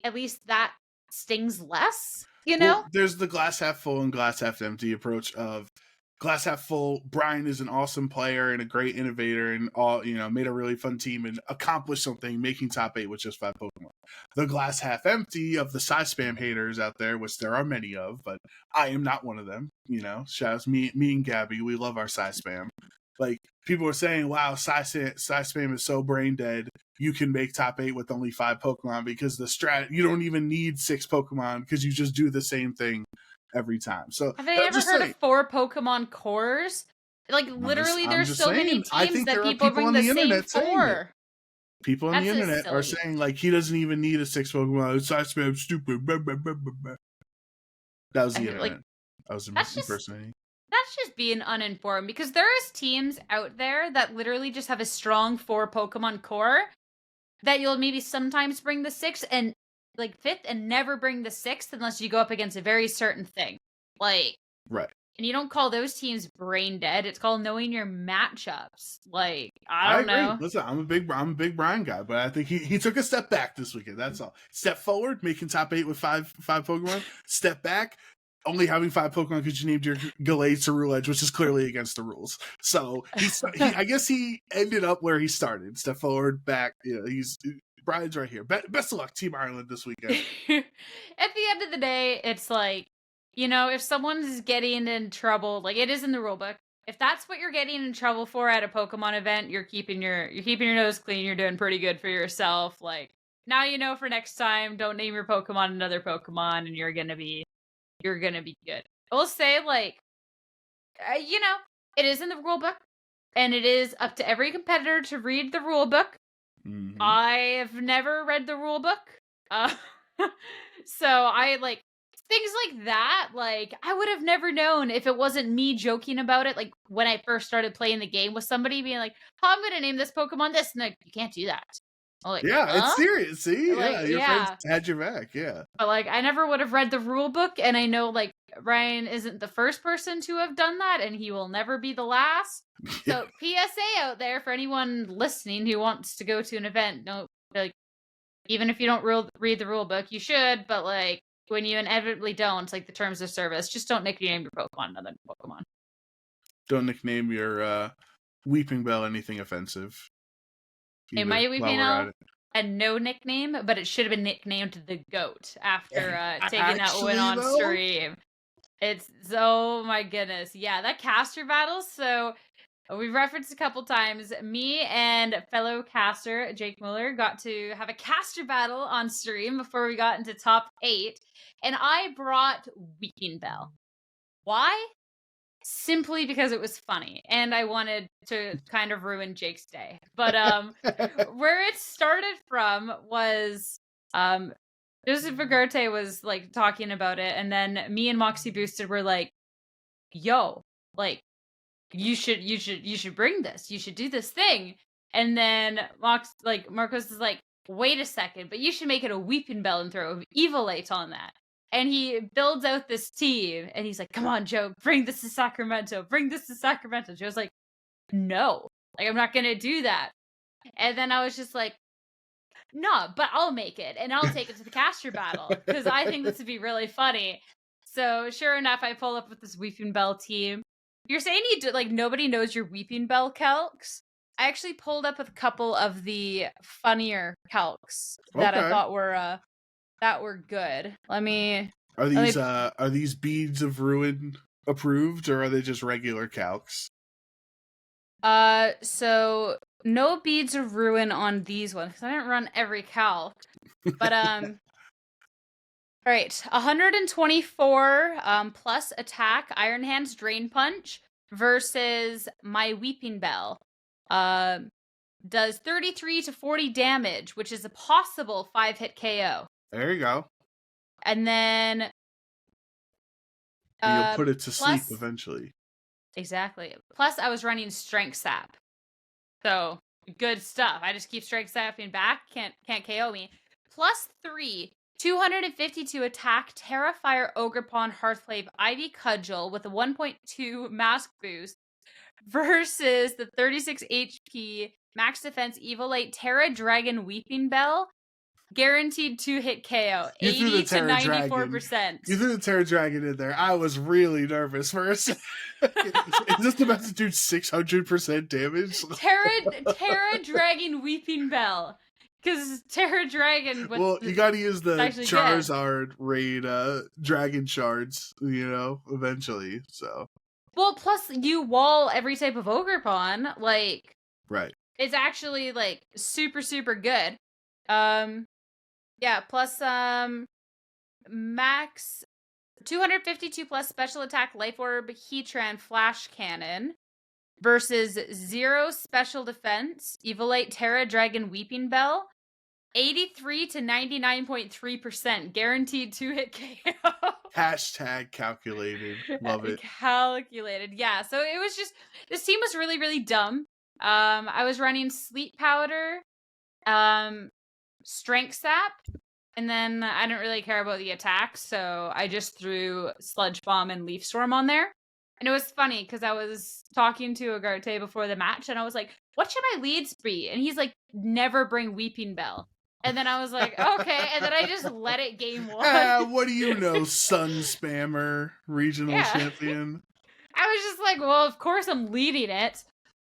at least that stings less, you know? Well, there's the glass half full and glass half empty approach of glass half full. Brian is an awesome player and a great innovator, and all made a really fun team and accomplished something, making top 8 with just 5 Pokemon. The glass half empty of the Psyspam haters out there, which there are many of, but I am not one of them. Shout out to me and Gabby. We love our Psyspam. Like, people are saying, wow, Psyspam is so brain dead, you can make top 8 with only 5 Pokemon because you don't even need 6 Pokemon because you just do the same thing every time. So have they ever heard of 4 Pokemon cores? Like, literally, there's so many teams that people bring the same 4. People on the internet are saying, like, he doesn't even need a 6 Pokemon. Psyspam's stupid. Blah, blah, blah, blah. That was the internet. Like, I was impersonating. that's just being uninformed, because there is teams out there that literally just have a strong 4 Pokemon core that you'll maybe sometimes bring the 6th and like 5th and never bring the 6th unless you go up against a very certain thing. Like, Right. and you don't call those teams brain dead. It's called knowing your matchups. Like, I I don't agree. know. Listen, I'm a big Brian guy, but I think he took a step back this weekend. That's all. Step forward, making top 8 with five Pokemon. Step back, only having 5 Pokemon because you named your Gallade Ceruledge, which is clearly against the rules. So I guess he ended up where he started. Step forward, back. You know, Brian's right here. Best of luck, Team Ireland, this weekend. At the end of the day, it's like, you know, if someone's getting in trouble, like it is in the rule book, if that's what you're getting in trouble for at a Pokemon event, you're keeping your nose clean, you're doing pretty good for yourself. Like, now you know for next time, don't name your Pokemon another Pokemon and you're gonna be good. I will say, like, you know, it is in the rule book, and it is up to every competitor to read the rule book. Mm-hmm. I have never read the rule book. So I like things like that. Like, I would have never known if it wasn't me joking about it. Like, when I first started playing the game with somebody being like, oh, I'm going to name this Pokemon this. And like, you can't do that. I'm like, Yeah, it's serious. See? Like, your friends had your back. Yeah. But like, I never would have read the rule book. And I know like Ryan isn't the first person to have done that. And he will never be the last. So PSA out there for anyone listening who wants to go to an event. No, like, even if you don't read the rule book, you should. But like, when you inevitably don't, like the terms of service, just don't nickname your Pokemon another Pokemon. Don't nickname your Weeping Bell anything offensive. Hey, my Weeping Bell had no nickname, but it should have been nicknamed the Goat after taking that win on stream. It's, oh my goodness. Yeah, that caster battle. So we've referenced a couple times. Me and fellow caster Jake Mueller got to have a caster battle on stream before we got into top 8. And I brought Weeping Bell. Why? Simply because it was funny. And I wanted to kind of ruin Jake's day. But where it started from was Joseph Vigarte was like talking about it. And then me and Moxie Boosted were like, yo, like, you should bring this. You should do this thing. And then Marcos is like, wait a second, but you should make it a Weeping Bell and throw Evilate on that. And he builds out this team, and he's like, come on, Joe, bring this to Sacramento. Bring this to Sacramento. Joe's like, no, like, I'm not going to do that. And then I was just like, no, but I'll make it, and I'll take it to the caster battle, because I think this would be really funny. So sure enough, I pull up with this Weeping Bell team. You're saying like nobody knows your Weeping Bell calcs? I actually pulled up with a couple of the funnier calcs that I thought were good. Are these Beads of Ruin approved, or are they just regular calcs? So no Beads of Ruin on these ones, because I didn't run every calc. But all right, 124 plus attack, Iron Hands, Drain Punch versus my Weeping Bell. Does 33 to 40 damage, which is a possible 5-hit KO. There you go. And then you'll put it to sleep eventually. Exactly. Plus, I was running Strength Sap. So, good stuff. I just keep Strength Sapping back. Can't KO me. Plus 3, 252 attack, Terrafire, Ogerpon, Hearthclave, Ivy Cudgel with a 1.2 mask boost versus the 36 HP max defense Evilate Terra Dragon Weeping Bell. Guaranteed 2-hit KO. 80 to 94%. You threw the Terra Dragon in there. I was really nervous first. Is this about to do 600% damage? Terra Dragon Weeping Bell. Because Terra Dragon... Well, you gotta use the Charizard raid Dragon Shards, eventually, so... Well, plus you wall every type of Ogerpon, like... Right. It's actually, like, super, super good. Yeah, plus max 252 plus special attack Life Orb Heatran Flash Cannon versus 0 special defense Evilate Terra Dragon Weeping Bell. 83 to 99.3% guaranteed 2-hit KO. Hashtag calculated. Love it. Calculated. Yeah. So it was just this team was really, really dumb. I was running sleep powder, um, strength sap, and then I didn't really care about the attacks, so I just threw sludge bomb and leaf storm on there. And it was funny because I was talking to Agarte before the match, and I was like, "What should my leads be?" And he's like, "Never bring Weeping Bell." And then I was like, "Okay," and then I just let it game one. What do you know, Sun Spammer, regional Yeah. champion? I was just like, well, of course I'm leading it.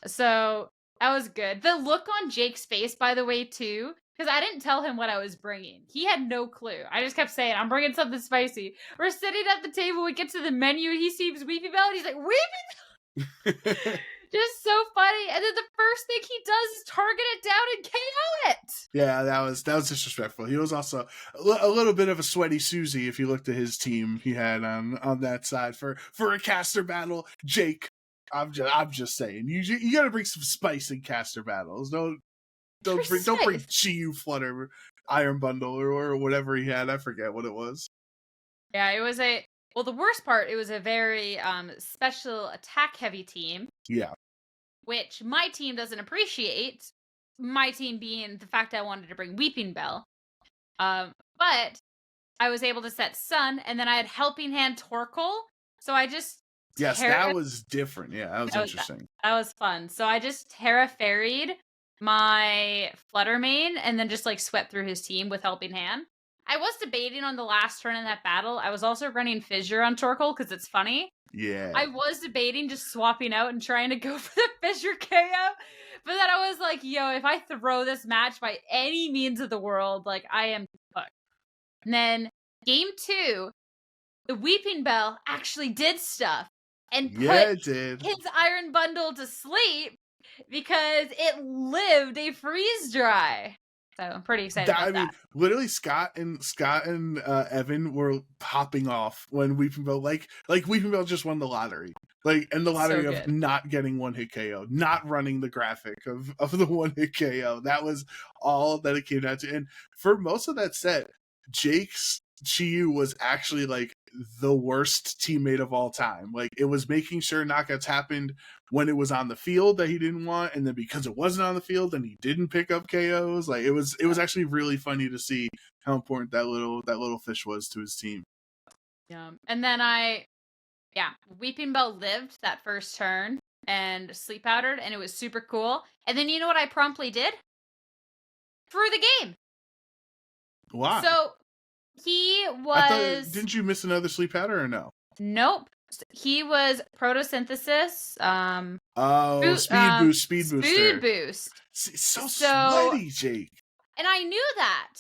So that was good. The look on Jake's face, by the way, too, because I didn't tell him what I was bringing. He had no clue. I just kept saying, I'm bringing something spicy. We're sitting at the table. We get to the menu. He sees Weepy Bell, and he's like, Weepy! Just so funny. And then the first thing he does is target it down and KO it. Yeah, that was disrespectful. He was also a little bit of a sweaty Susie if you looked at his team he had on that side for a caster battle. Jake, I'm just saying, you got to bring some spice in caster battles. Don't bring Chi-Yu Flutter Iron Bundle or whatever he had. I forget what it was. Yeah, it was the worst part, it was a very special attack heavy team. Yeah. Which my team doesn't appreciate. My team being the fact I wanted to bring Weeping Bell. But I was able to set Sun, and then I had Helping Hand Torkoal. So I just that was different. Yeah, that was interesting. That was fun. So I just Terra Fairied my Flutter main, and then just like swept through his team with Helping Hand. I was debating on the last turn in that battle. I was also running Fissure on Torkoal because it's funny. Yeah. I was debating just swapping out and trying to go for the Fissure KO. But then I was like, yo, if I throw this match by any means of the world, like, I am fucked. And then game 2, the Weeping Bell actually did stuff. And put his Iron Bundle to sleep because it lived a freeze dry. So I'm pretty excited about that. Literally, Scott and Evan were popping off when Weeping Bell, like Weeping Bell just won the lottery, and the lottery of not getting one hit KO, not running the graphic of the one hit KO. That was all that it came down to. And for most of that set, Jake's Chi-Yu was actually like the worst teammate of all time. Like, it was making sure knockouts happened when it was on the field that he didn't want, and then because it wasn't on the field, then he didn't pick up KOs. Like, it was actually really funny to see how important that little fish was to his team. Yeah, and then Weeping Bell lived that first turn and sleep powdered, and it was super cool. And then you know what I promptly did? Threw the game. Why? So he was. Didn't you miss another sleep powder or no? Nope. He was photosynthesis. Speed booster. Speed boost. So sweaty, Jake. And I knew that.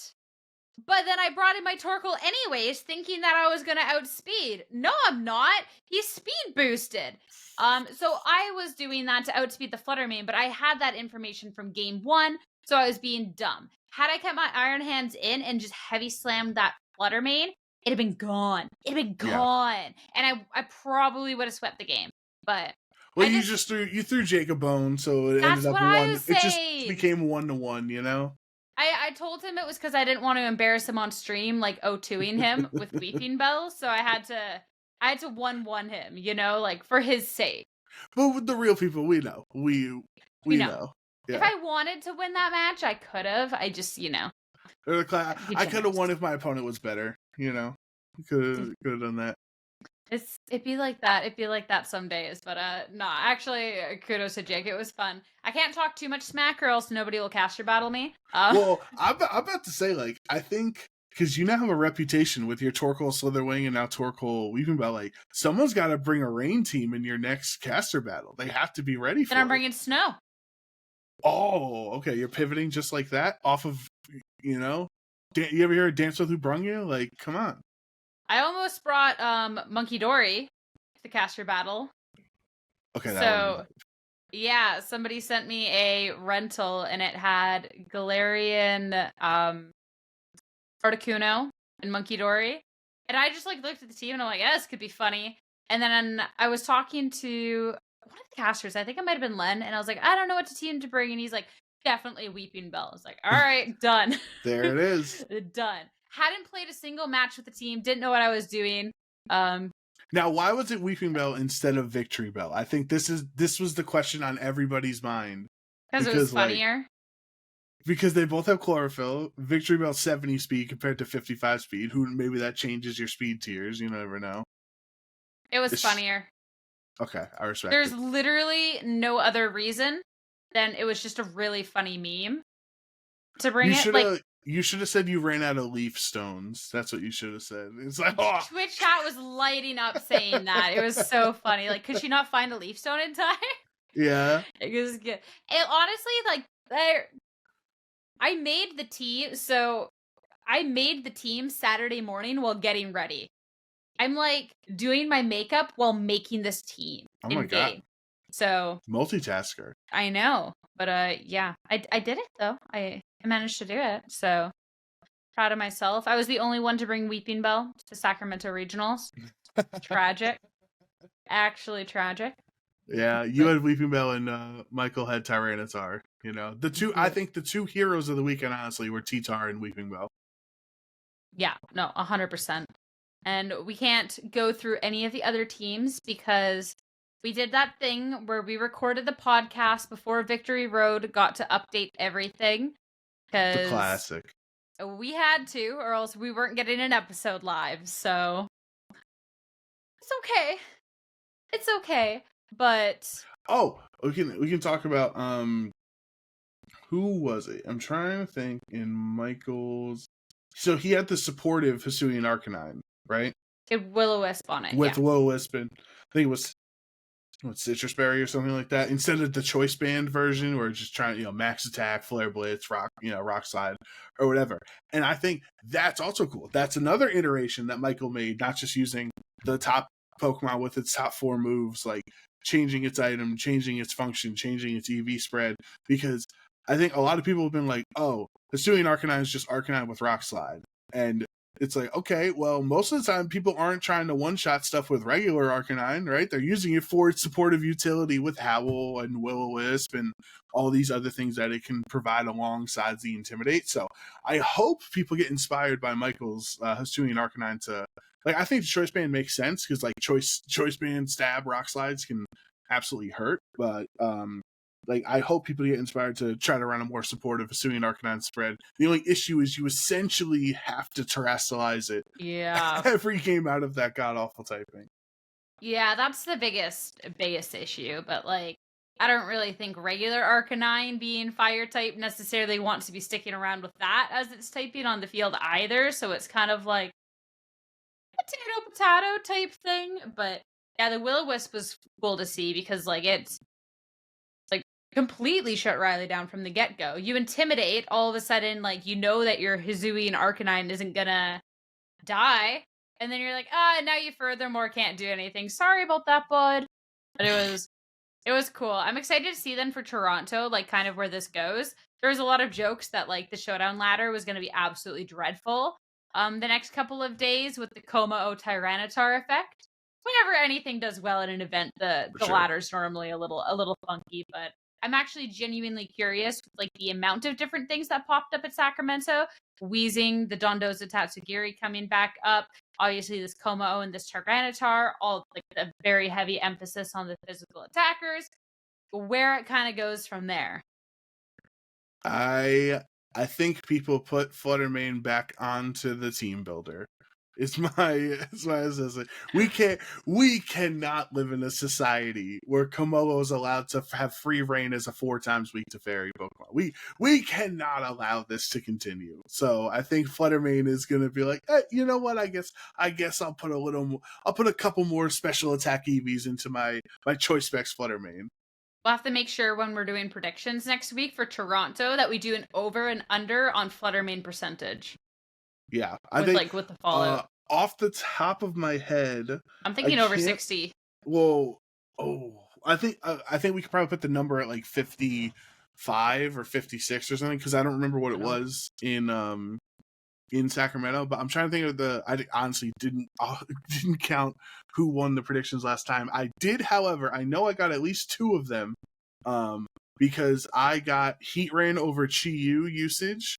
But then I brought in my Torkoal anyways, thinking that I was going to outspeed. No, I'm not. He's speed boosted. So I was doing that to outspeed the Flutter main, but I had that information from game 1, so I was being dumb. Had I kept my Iron Hands in and just heavy slammed that Flutter main, it'd have been gone. And I probably would have swept the game. But you threw Jake a bone, so it ended up 1. It just became 1-1, you know? I told him it was because I didn't want to embarrass him on stream, like O2ing him with Weeping Bell, so I had to 1-1 him, you know, like for his sake. But with the real people, we know. We know. Yeah. If I wanted to win that match, I could have. I just, you know. I could have won if my opponent was better, you know. Could have done that. It'd be like that. It'd be like that some days, but actually, kudos to Jake. It was fun. I can't talk too much smack, or else nobody will caster battle me. Well, I'm about to say, like, I think because you now have a reputation with your Torkoal Slitherwing and now Torkoal Weeping Bell, like, someone's got to bring a rain team in your next caster battle. They have to be ready for it. Then I'm bringing Snow. Oh, okay. You're pivoting just like that off of, you know, you ever hear of Dance With Who Brung You? Like, come on. I almost brought Monkey Dory to the caster battle. Okay, so yeah, somebody sent me a rental and it had Galarian, Articuno and Monkey Dory. And I just like looked at the team and I'm like, yeah, this could be funny. And then I was talking to one of the casters, I think it might have been Len, and I was like, I don't know what team to bring. And he's like, definitely Weeping Bell. I was like, all right, done. There it is. Done. Hadn't played a single match with the team, didn't know what I was doing. Now, why was it Weeping Bell instead of Victory Bell? I think this was the question on everybody's mind. Because it was funnier. Because they both have chlorophyll. Victory Bell 70 speed compared to 55 speed. Who maybe that changes your speed tiers. You never know. It was funnier. Okay, I respect There's it. literally no other reason than it was just a really funny meme to bring You should have said you ran out of leaf stones. That's what you should have said. It's like, oh. Twitch chat was lighting up saying that. It was so funny. Like, could she not find a leaf stone in time? Yeah. It was good. And honestly, like, I made the team. So I made the team Saturday morning while getting ready. I'm like doing my makeup while making this team. Oh my god. So multitasker. I know. But yeah. I did it though. I managed to do it. So proud of myself. I was the only one to bring Weeping Bell to Sacramento Regionals. Tragic. Actually tragic. Yeah, you had Weeping Bell and Michael had Tyranitar. You know, I think the two heroes of the weekend, honestly, were T-Tar and Weeping Bell. Yeah, no, 100%. And we can't go through any of the other teams because we did that thing where we recorded the podcast before Victory Road got to update everything. The classic. We had to, or else we weren't getting an episode live. So it's okay. It's okay. But we can talk about who was it? I'm trying to think in Michael's. So he had the supportive Hisuian Arcanine, right? Will-O-Wisp on it. With Will-O-Wisp and I think it was Citrus Berry or something like that. Instead of the choice band version where it's just trying, max attack, flare blitz, rock slide or whatever. And I think that's also cool. That's another iteration that Michael made, not just using the top Pokemon with its top 4 moves, like changing its item, changing its function, changing its EV spread, because I think a lot of people have been like, oh, Hisuian Arcanine is just Arcanine with Rock Slide. And it's like, okay, well, most of the time people aren't trying to one-shot stuff with regular Arcanine, right? They're using it for its supportive utility with Howl and Will-O-Wisp and all these other things that it can provide alongside the Intimidate. So I hope people get inspired by Michael's Hisuian Arcanine to... Like, I think the Choice Band makes sense because, like, Choice Band, Stab, Rock Slides can absolutely hurt. But, I hope people get inspired to try to run a more supportive Hisuian Arcanine spread. The only issue is you essentially have to terrestrialize it. Yeah. Every game out of that god-awful typing. Yeah, that's the biggest issue. But, like, I don't really think regular Arcanine being fire type necessarily wants to be sticking around with that as its typing on the field either. So it's kind of like potato type thing. But yeah, the Will-O-Wisp was cool to see because like it's like completely shut Riley down from the get-go. You intimidate, all of a sudden, like you know that your Hisuian Arcanine isn't gonna die, and then you're like, now you furthermore can't do anything. Sorry about that, bud. But it was cool. I'm excited to see then for Toronto, like kind of where this goes. There was a lot of jokes that like the showdown ladder was going to be absolutely dreadful. The next couple of days with the Kommo-O Tyranitar effect. Whenever anything does well in an event, the ladder's normally a little funky, but I'm actually genuinely curious with like the amount of different things that popped up at Sacramento. Wheezing, the Dondoza Tatsugiri coming back up, obviously this Kommo-O and this Tyranitar, all like a very heavy emphasis on the physical attackers. Where it kind of goes from there. I think people put Fluttermane back onto the team builder. It's my assessment. We cannot live in a society where Kommo-O is allowed to have free reign as a 4 times weak to fairy Pokemon. We cannot allow this to continue. So I think Fluttermane is going to be like, you know what? I guess I'll put a couple more special attack EVs into my choice specs Fluttermane. We'll have to make sure when we're doing predictions next week for Toronto that we do an over and under on Fluttermane percentage. Yeah, I think with the fallout. Off the top of my head, I'm thinking over 60. Well, I think we could probably put the number at like 55 or 56 or something because I don't remember what it was in Sacramento. But I'm trying to think of I honestly didn't count who won the predictions last time. I did, however, I know I got at least 2 of them because I got Heatran over Chi-Yu usage.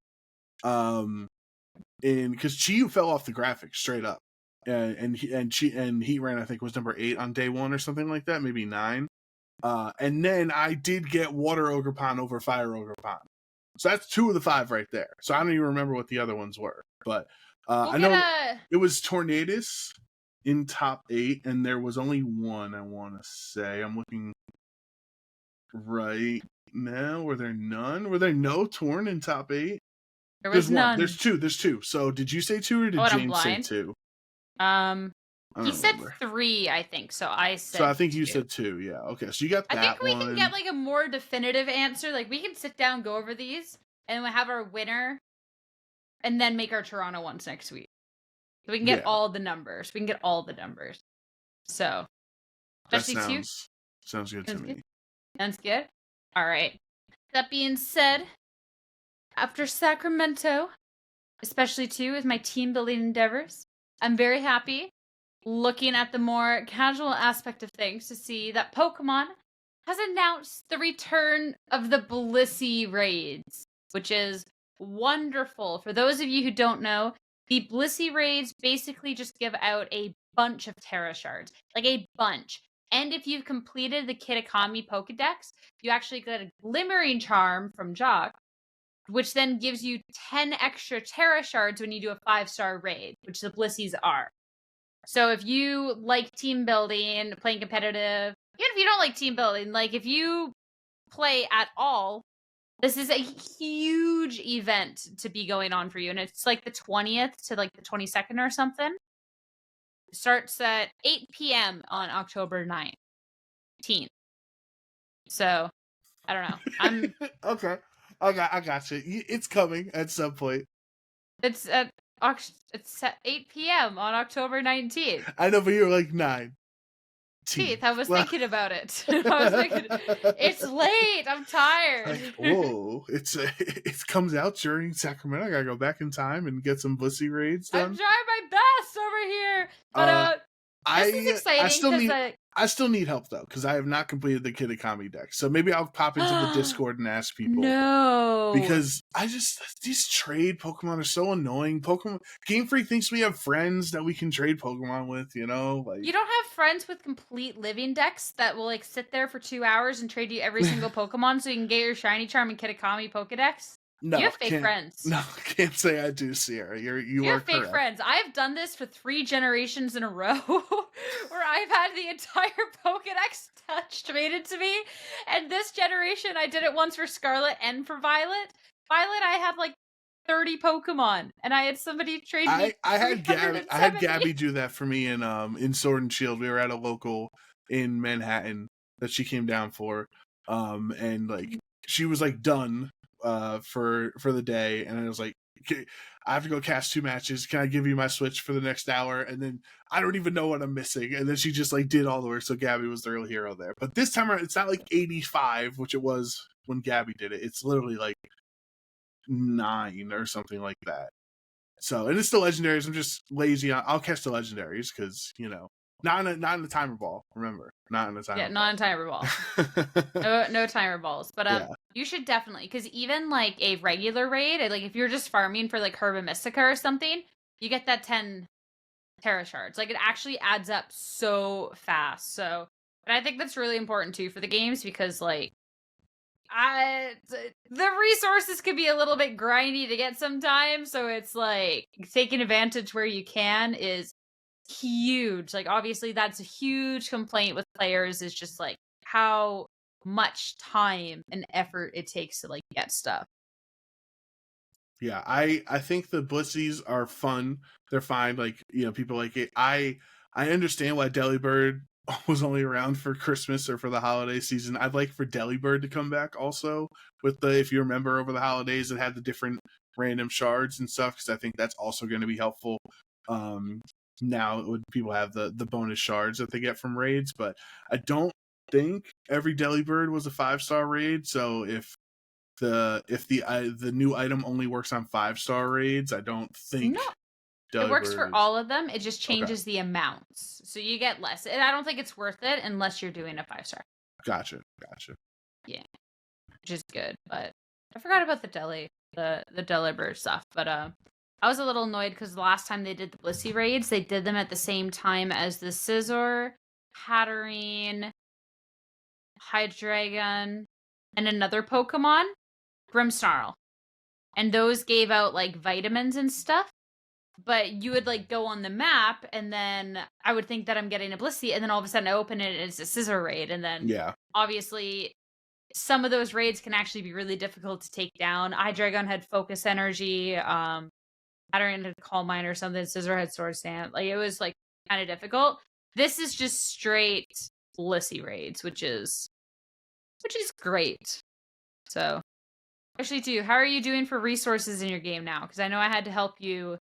Because Chi-Yu fell off the graphics straight up. and Heatran I think was number 8 on day 1 or something like that, maybe 9. And then I did get Water Ogerpon over Fire Ogerpon. So that's 2 of the 5 right there. So I don't even remember what the other ones were. But I know it was Tornadus in top 8, and there was only one, I want to say. I'm looking right now. Were there none? Were there no Torn in top 8? There's none. One. There's 2. There's 2. So did you say 2 or did James say 2? He said 3, I think. So I said. So I think 2. you said 2. Yeah. Okay. So you got that. I think we can get like a more definitive answer. Like we can sit down, go over these, and we have our winner, and then make our Toronto ones next week. So we can get all the numbers. We can get all the numbers. So, especially that sounds good to me. Sounds good. All right. That being said, after Sacramento, especially too with my team building endeavors, I'm very happy looking at the more casual aspect of things to see that Pokemon has announced the return of the Blissey raids, which is wonderful. For those of you who don't know, the Blissey raids basically just give out a bunch of Terra Shards, like a bunch. And if you've completed the Kitakami Pokedex, you actually get a Glimmering Charm from Jock, which then gives you 10 extra Terra Shards when you do a 5-star raid, which the Blissies are. So if you like team building, playing competitive, even if you don't like team building, like if you play at all, this is a huge event to be going on for you. And it's like the 20th to like the 22nd or something. It starts at 8 p.m. on October 19th. So, I don't know. I'm okay. I got you. It's coming at some point. It's at 8 p.m. on October 19th. I know, but you're like 9. I was thinking about it. I was thinking, it's late. I'm tired. Like, whoa! It comes out during Sacramento. I gotta go back in time and get some Blissey raids done. I'm trying my best over here, but this is exciting. I still need help though, because I have not completed the Kitakami deck. So maybe I'll pop into the Discord and ask people. No, because these trade Pokemon are so annoying. Game Freak thinks we have friends that we can trade Pokemon with. You know, like you don't have friends with complete living decks that will like sit there for 2 hours and trade you every single Pokemon so you can get your Shiny Charm and Kitakami Pokedex. No, you have fake friends. No, I can't say I do, Sierra. You are have fake friends. I've done this for 3 generations in a row, where I've had the entire Pokedex traded to me. And this generation, I did it once for Scarlet and for Violet. Violet, I had like 30 Pokemon, and I had somebody trade me. I had Gabby do that for me in Sword and Shield. We were at a local in Manhattan that she came down for, and like she was like done for the day, and I was like, okay, I have to go cast 2 matches. Can I give you my Switch for the next hour? And then I don't even know what I'm missing. And then she just like did all the work. So Gabby was the real hero there. But this time around, it's not like 85, which it was when Gabby did it. It's literally like 9 or something like that. So, and it's the legendaries. I'm just lazy. I'll catch the legendaries because, you know, not in the timer ball. Remember, not in the timer. Yeah, ball. not in timer ball. no timer balls. But you should definitely, because even like a regular raid, like if you're just farming for like Herba Mystica or something, you get that 10 Terra Shards. Like it actually adds up so fast. So, but I think that's really important too for the games because like the resources could be a little bit grindy to get sometimes. So it's like taking advantage where you can is huge. Like obviously that's a huge complaint with players is just like how much time and effort it takes to like get stuff. Yeah, I think the Blissies are fun. They're fine. Like, you know, people like it. I understand why Delibird was only around for Christmas or for the holiday season. I'd like for Delibird to come back also with the, if you remember over the holidays, it had the different random shards and stuff, because I think that's also going to be helpful. Now when people have the bonus shards that they get from raids, but I don't think every Delibird was a 5-star raid. So if the new item only works on 5-star raids, I don't think it works for all of them. It just changes the amounts, so you get less. And I don't think it's worth it unless you're doing a 5-star. Gotcha. Yeah, which is good. But I forgot about the Delibird stuff. But I was a little annoyed because the last time they did the Blissey raids, they did them at the same time as the Scizor, Hatterene, Hydreigon, and another Pokemon, Grimmsnarl. And those gave out, like, vitamins and stuff. But you would, like, go on the map, and then I would think that I'm getting a Blissey, and then all of a sudden I open it, and it's a Scizor raid. And then, obviously, some of those raids can actually be really difficult to take down. Hydreigon had Focus Energy, Hatterene had Calm Mind or something, Scizor had Sword Stand. Like, it was, like, kind of difficult. This is just straight Blissey raids, which is great. So, actually, too, how are you doing for resources in your game now? Because I know I had to help you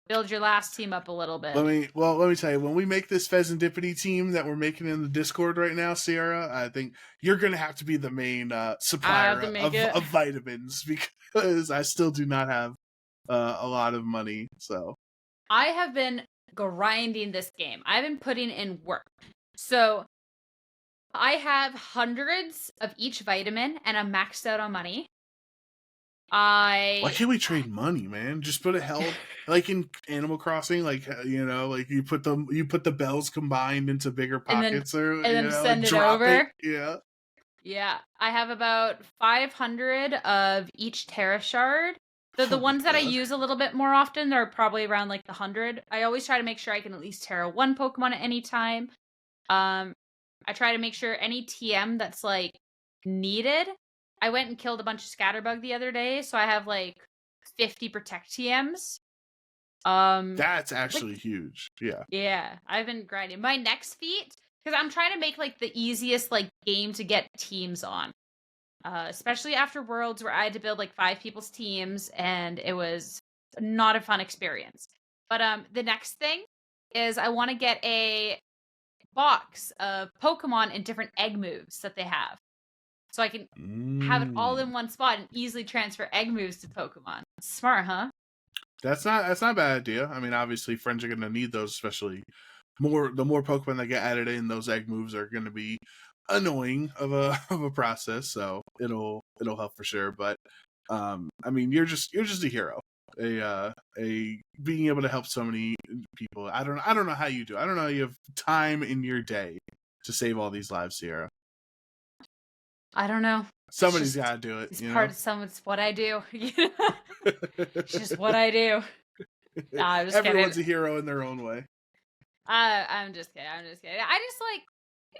build your last team up a little bit. Let me tell you, when we make this Pheasantipity team that we're making in the Discord right now, Sierra, I think you're going to have to be the main supplier of vitamins, because I still do not have a lot of money. So I have been grinding this game. I've been putting in work. So I have hundreds of each vitamin, and I'm maxed out on money. Why can't we trade money, man? Just put it held like in Animal Crossing, like, you know, like you put the bells combined into bigger pockets, and then send it over. Yeah. Yeah. I have about 500 of each Terra Shard. The ones that I use a little bit more often, they're probably around like the 100. I always try to make sure I can at least Terra one Pokemon at any time. I try to make sure any TM that's like needed. I went and killed a bunch of Scatterbug the other day, so I have like 50 Protect TMs. That's actually huge. Yeah. Yeah, I've been grinding. My next feat, because I'm trying to make like the easiest like game to get teams on. Especially after Worlds, where I had to build like 5 people's teams, and it was not a fun experience. But the next thing is I want to get a box of Pokemon and different egg moves that they have. So I can have it all in one spot and easily transfer egg moves to Pokemon. Smart, huh? That's not a bad idea. I mean, obviously, friends are going to need those, especially the more Pokemon that get added in. Those egg moves are going to be annoying of a process, so it'll help for sure. But I mean, you're just a hero. A being able to help so many people. I don't know how you do. I don't know how you have time in your day to save all these lives, Sierra. I don't know. Somebody's got to do it. It's what I do. It's just what I do. Nah, I'm just Everyone's kidding. a hero in their own way. I'm just kidding. I just like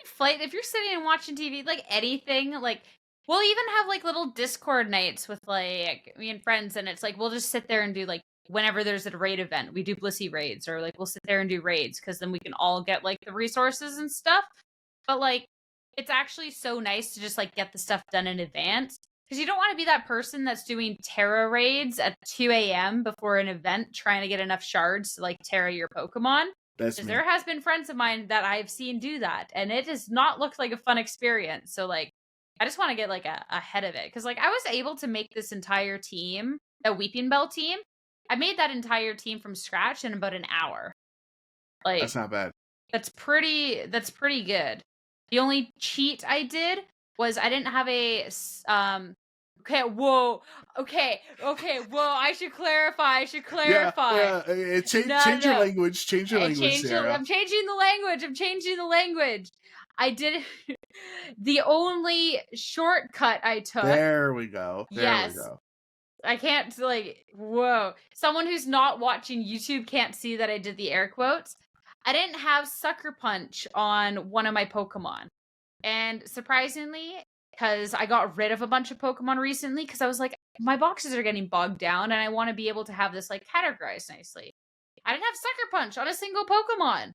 flight. If you're sitting and watching TV, like anything, like we'll even have like little Discord nights with like me and friends, and it's like we'll just sit there and do like whenever there's a raid event, we do Blissey raids, or like we'll sit there and do raids because then we can all get like the resources and stuff. But like it's actually so nice to just like get the stuff done in advance, because you don't want to be that person that's doing Terra raids at 2 a.m. before an event trying to get enough shards to like Terra your Pokemon. That's me. There has been friends of mine that I've seen do that, and it does not look like a fun experience. So like I just want to get like ahead of it, because like I was able to make this entire team, a Weeping Bell team. I made that entire team from scratch in about an hour. Like that's not bad. That's pretty good. The only cheat I did was I didn't have a okay, whoa. I should clarify. Yeah. Change your language. Change your language, Sarah. I'm changing the language. I did the only shortcut I took. There we go. Yes. I can't like whoa. Someone who's not watching YouTube can't see that I did the air quotes. I didn't have Sucker Punch on one of my Pokemon. And surprisingly, because I got rid of a bunch of Pokemon recently, because I was like, my boxes are getting bogged down, and I want to be able to have this like categorized nicely. I didn't have Sucker Punch on a single Pokemon.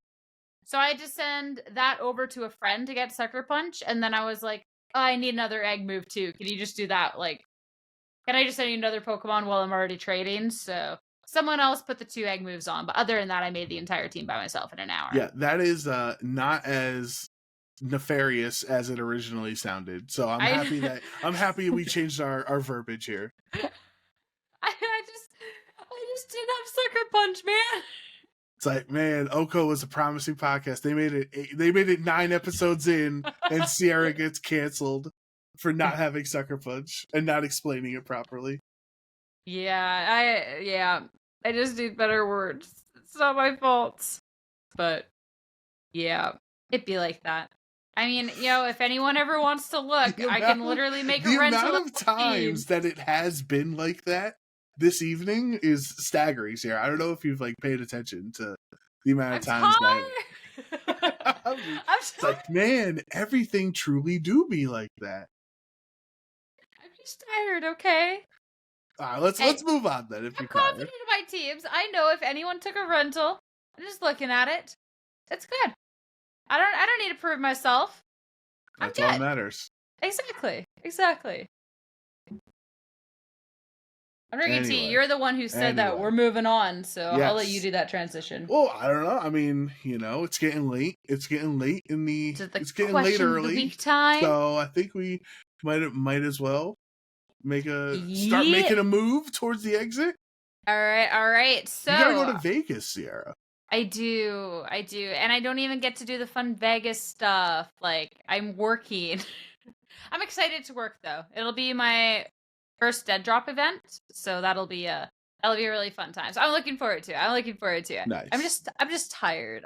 So I had to send that over to a friend to get Sucker Punch, and then I was like, oh, I need another egg move too. Can you just do that? Like, can I just send you another Pokemon while I'm already trading? So someone else put the 2 egg moves on, but other than that, I made the entire team by myself in an hour. Yeah, that is not as nefarious as it originally sounded. So I'm happy we changed our verbiage here. I just didn't have Sucker Punch, man. It's like, man, OHKO was a promising podcast. They made it 9 episodes in, and Sierra gets canceled for not having Sucker Punch and not explaining it properly. Yeah. I just need better words. It's not my fault. But yeah, it'd be like that. I mean, if anyone ever wants to look, The I can amount literally make the a rental amount of of times that it has been like that this evening is staggering, Sarah. I don't know if you've like paid attention to the amount of I'm times tired. that I'm it's like, man, everything truly do be like that. I'm just tired, okay? All right, let's move on then. If I'm you're confident tired, in my teams. I know if anyone took a rental, I'm just looking at it. It's good. I don't need to prove myself. I'm that's all that good. matters. Exactly. I'm drinking tea. Anyway, You're the one who said that. We're moving on, so I'll let you yes. do that transition. Well, I don't know. I mean, it's getting late. It's getting late in the. It's getting late question of early. the week time. So I think we might as well start making a move towards the exit. All right. So you gotta go to Vegas, Sierra. I do, and I don't even get to do the fun Vegas stuff. Like, I'm working. I'm excited to work though. It'll be my first Dead Drop event, so that'll be a really fun time. So I'm looking forward to it. Nice. I'm just tired.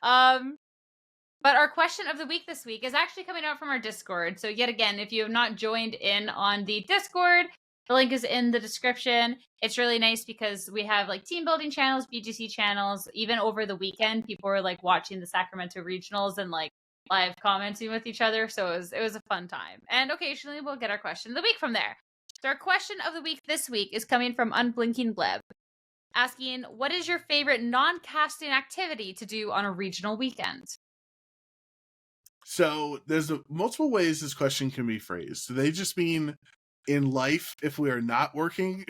But our question of the week this week is actually coming out from our Discord. So yet again, if you have not joined in on the Discord, the link is in the description. It's really nice because we have like team building channels, BGC channels. Even over the weekend, people were like watching the Sacramento regionals and like live commenting with each other. So it was a fun time. And occasionally we'll get our question of the week from there. So our question of the week this week is coming from Unblinking Bleb, asking, what is your favorite non-casting activity to do on a regional weekend? So there's multiple ways this question can be phrased. Do they just mean in life if we are not working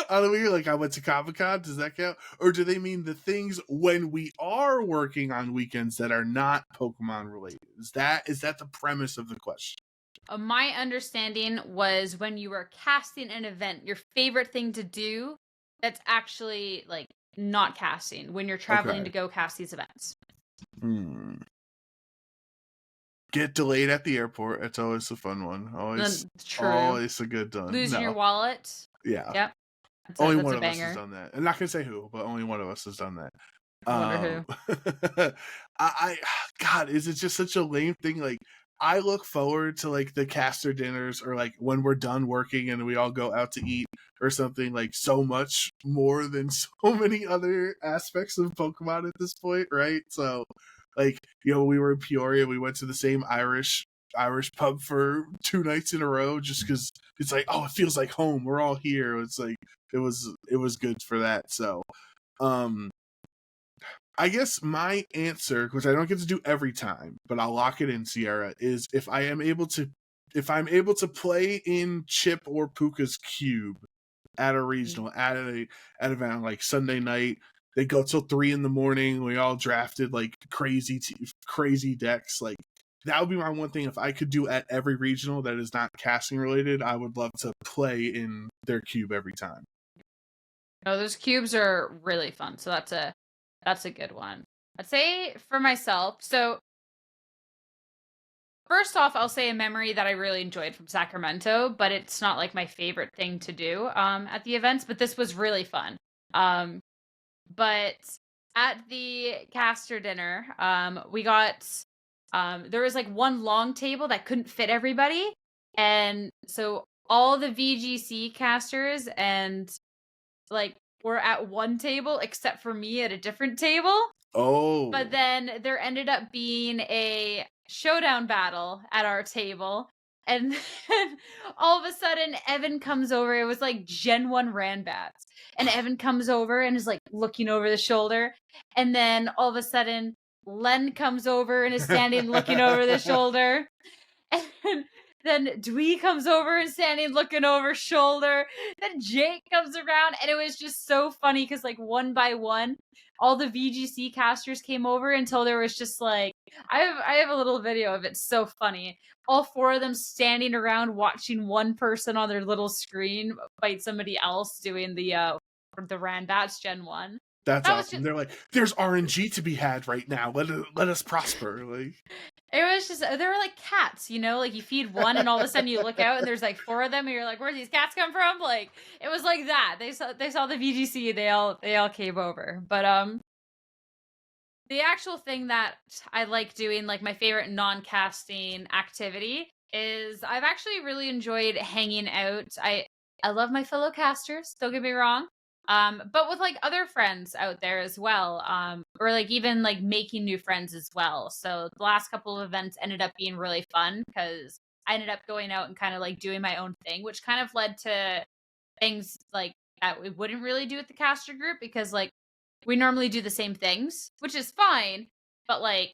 on a weekend, like I went to Comic-Con, does that count? Or do they mean the things when we are working on weekends that are not Pokemon related? Is that the premise of the question? My understanding was when you were casting an event, your favorite thing to do that's actually like not casting when you're traveling to go cast these events. Get delayed at the airport. It's always a fun one. Always a good one. Losing your wallet. Yeah. Yep. Only one of us has done that. I'm not gonna say who, but only one of us has done that. I wonder who. God, is it just such a lame thing? Like, I look forward to like the caster dinners or like when we're done working and we all go out to eat or something, like so much more than so many other aspects of Pokemon at this point, right? So like, we were in Peoria, we went to the same Irish pub for 2 nights in a row just because it's like, oh, it feels like home. We're all here. It's like it was good for that. So I guess my answer, which I don't get to do every time, but I'll lock it in, Sierra, is if I'm able to play in Chip or Puka's cube at a regional, at an event like Sunday night. They go till 3 a.m. We all drafted like crazy decks. Like, that would be my one thing. If I could do at every regional that is not casting related, I would love to play in their cube every time. No, those cubes are really fun. So that's a good one. I'd say for myself. So first off, I'll say a memory that I really enjoyed from Sacramento, but it's not like my favorite thing to do at the events. But this was really fun. But at the caster dinner, we got, there was like one long table that couldn't fit everybody. And so all the VGC casters and like were at one table except for me at a different table. Oh. But then there ended up being a showdown battle at our table. And then all of a sudden, Evan comes over. It was like Gen 1 Ranbats. And Evan comes over and is like looking over the shoulder. And then all of a sudden, Len comes over and is standing looking over the shoulder. And then Dwee comes over and standing looking over shoulder. Then Jake comes around. And it was just so funny because like one by one, all the VGC casters came over until there was just like, I have a little video of it. So funny. All 4 of them standing around watching one person on their little screen fight somebody else doing the Ranbats Gen 1. That's awesome. They're like, there's RNG to be had right now. Let us prosper. Like, It was just they were like cats, you know, like you feed one and all of a sudden you look out and there's like four of them and you're like, where these cats come from? Like it was like that. They saw the VGC, they all came over. But the actual thing that I like doing, like my favorite non-casting activity is I've actually really enjoyed hanging out. I love my fellow casters, don't get me wrong. But with like other friends out there as well. Or like even like making new friends as well. So the last couple of events ended up being really fun because I ended up going out and kind of like doing my own thing, which kind of led to things like that we wouldn't really do with the caster group because like we normally do the same things, which is fine, but like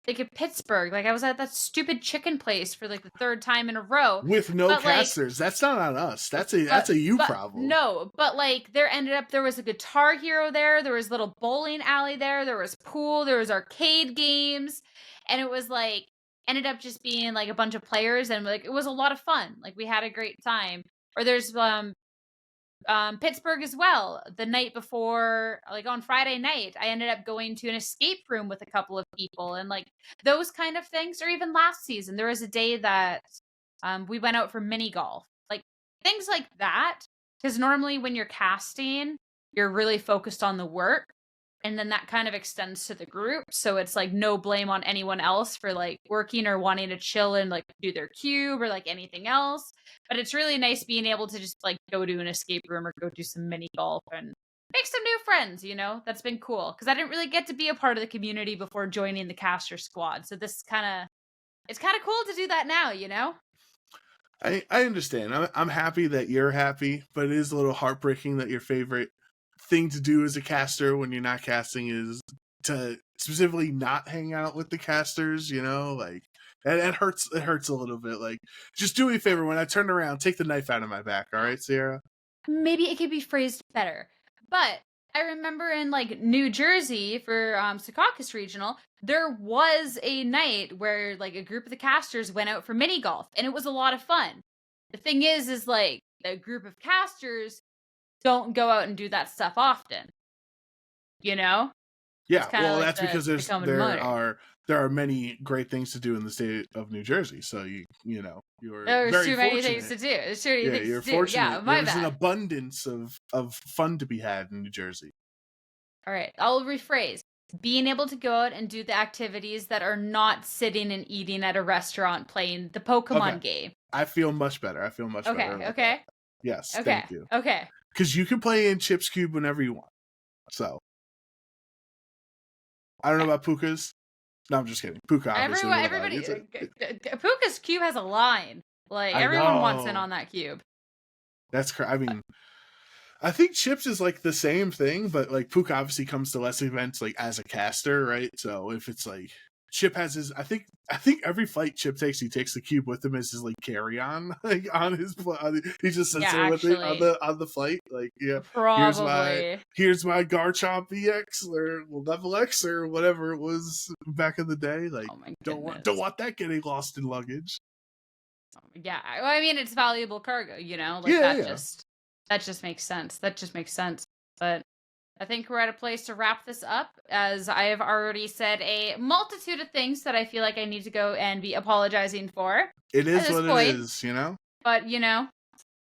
in Pittsburgh, like I was at that stupid chicken place for like the third time in a row. With no But like casters. That's not on us. That's a you but problem. no, but like there was a Guitar Hero there was a little bowling alley there was pool, there was arcade games, and it was like ended up just being like a bunch of players and like it was a lot of fun. Like we had a great time. Or there's Pittsburgh as well. The night before, like on Friday night, I ended up going to an escape room with a couple of people and like those kind of things. Or even last season, there was a day that we went out for mini golf, like things like that. Because normally when you're casting, you're really focused on the work. And then that kind of extends to the group. So it's like no blame on anyone else for like working or wanting to chill and like do their cube or like anything else. But it's really nice being able to just like go to an escape room or go do some mini golf and make some new friends, you know? That's been cool. Because I didn't really get to be a part of the community before joining the caster squad. So this it's kind of cool to do that now, you know? I understand. I'm happy that you're happy, but it is a little heartbreaking that your favorite thing to do as a caster when you're not casting is to specifically not hang out with the casters, you know, like it hurts a little bit. Like just do me a favor, when I turn around, take the knife out of my back, all right, Sierra? Maybe it could be phrased better. But I remember in like New Jersey for Secaucus Regional, there was a night where like a group of the casters went out for mini golf and it was a lot of fun. The thing is like the group of casters don't go out and do that stuff often. You know? Yeah, well, Like that's because the common motor. there are many great things to do in the state of New Jersey. So you know you're There's very too many things fortunate. to do. There's too many Yeah, things you're to do. fortunate. Yeah, my There's an bad. abundance of fun to be had in New Jersey. All right, I'll rephrase. Being able to go out and do the activities that are not sitting and eating at a restaurant playing the Pokemon game. I feel much better. I feel much better. Okay. Yes, Okay. thank you. Okay. Because you can play in Chip's Cube whenever you want. So I don't know about Puka's. No, I'm just kidding. Puka, obviously. Everybody, Puka's cube has a line. Like everyone wants in on that cube. That's I mean, I think Chips is like the same thing, but like Puka obviously comes to less events like as a caster, right? So if it's like Chip has his, I think every flight Chip takes, he takes the cube with him as his like carry on, like on his. He just sits there with it on the flight, like Probably. Here's my Garchomp EX or Level X or whatever it was back in the day. Like, don't want that getting lost in luggage. Yeah, well, I mean it's valuable cargo, you know. Like that just makes sense. That just makes sense. But I think we're at a place to wrap this up, as I have already said a multitude of things that I feel like I need to go and be apologizing for. It is what it is, you know? But, you know,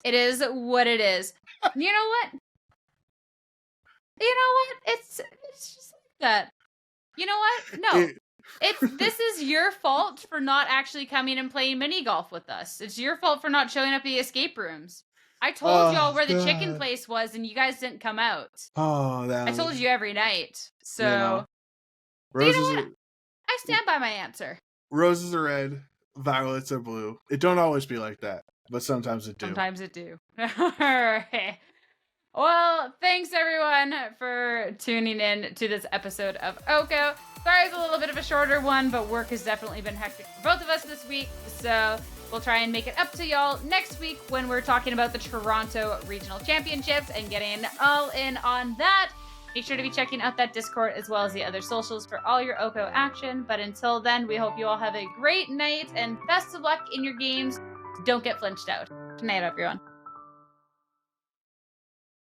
it is what it is. You know what? It's just like that. You know what? No. This is your fault for not actually coming and playing mini golf with us. It's your fault for not showing up at the escape rooms. I told y'all where the chicken place was, and you guys didn't come out. I told you every night. So, you know what? I stand by my answer. Roses are red, violets are blue. It don't always be like that, but sometimes it do. Sometimes it do. All right. Well, thanks everyone for tuning in to this episode of OHKO. Sorry it's a little bit of a shorter one, but work has definitely been hectic for both of us this week. So we'll try and make it up to y'all next week when we're talking about the Toronto Regional Championships and getting all in on that. Make sure to be checking out that Discord as well as the other socials for all your OHKO action. But until then, we hope you all have a great night and best of luck in your games. Don't get flinched out. Good night, everyone.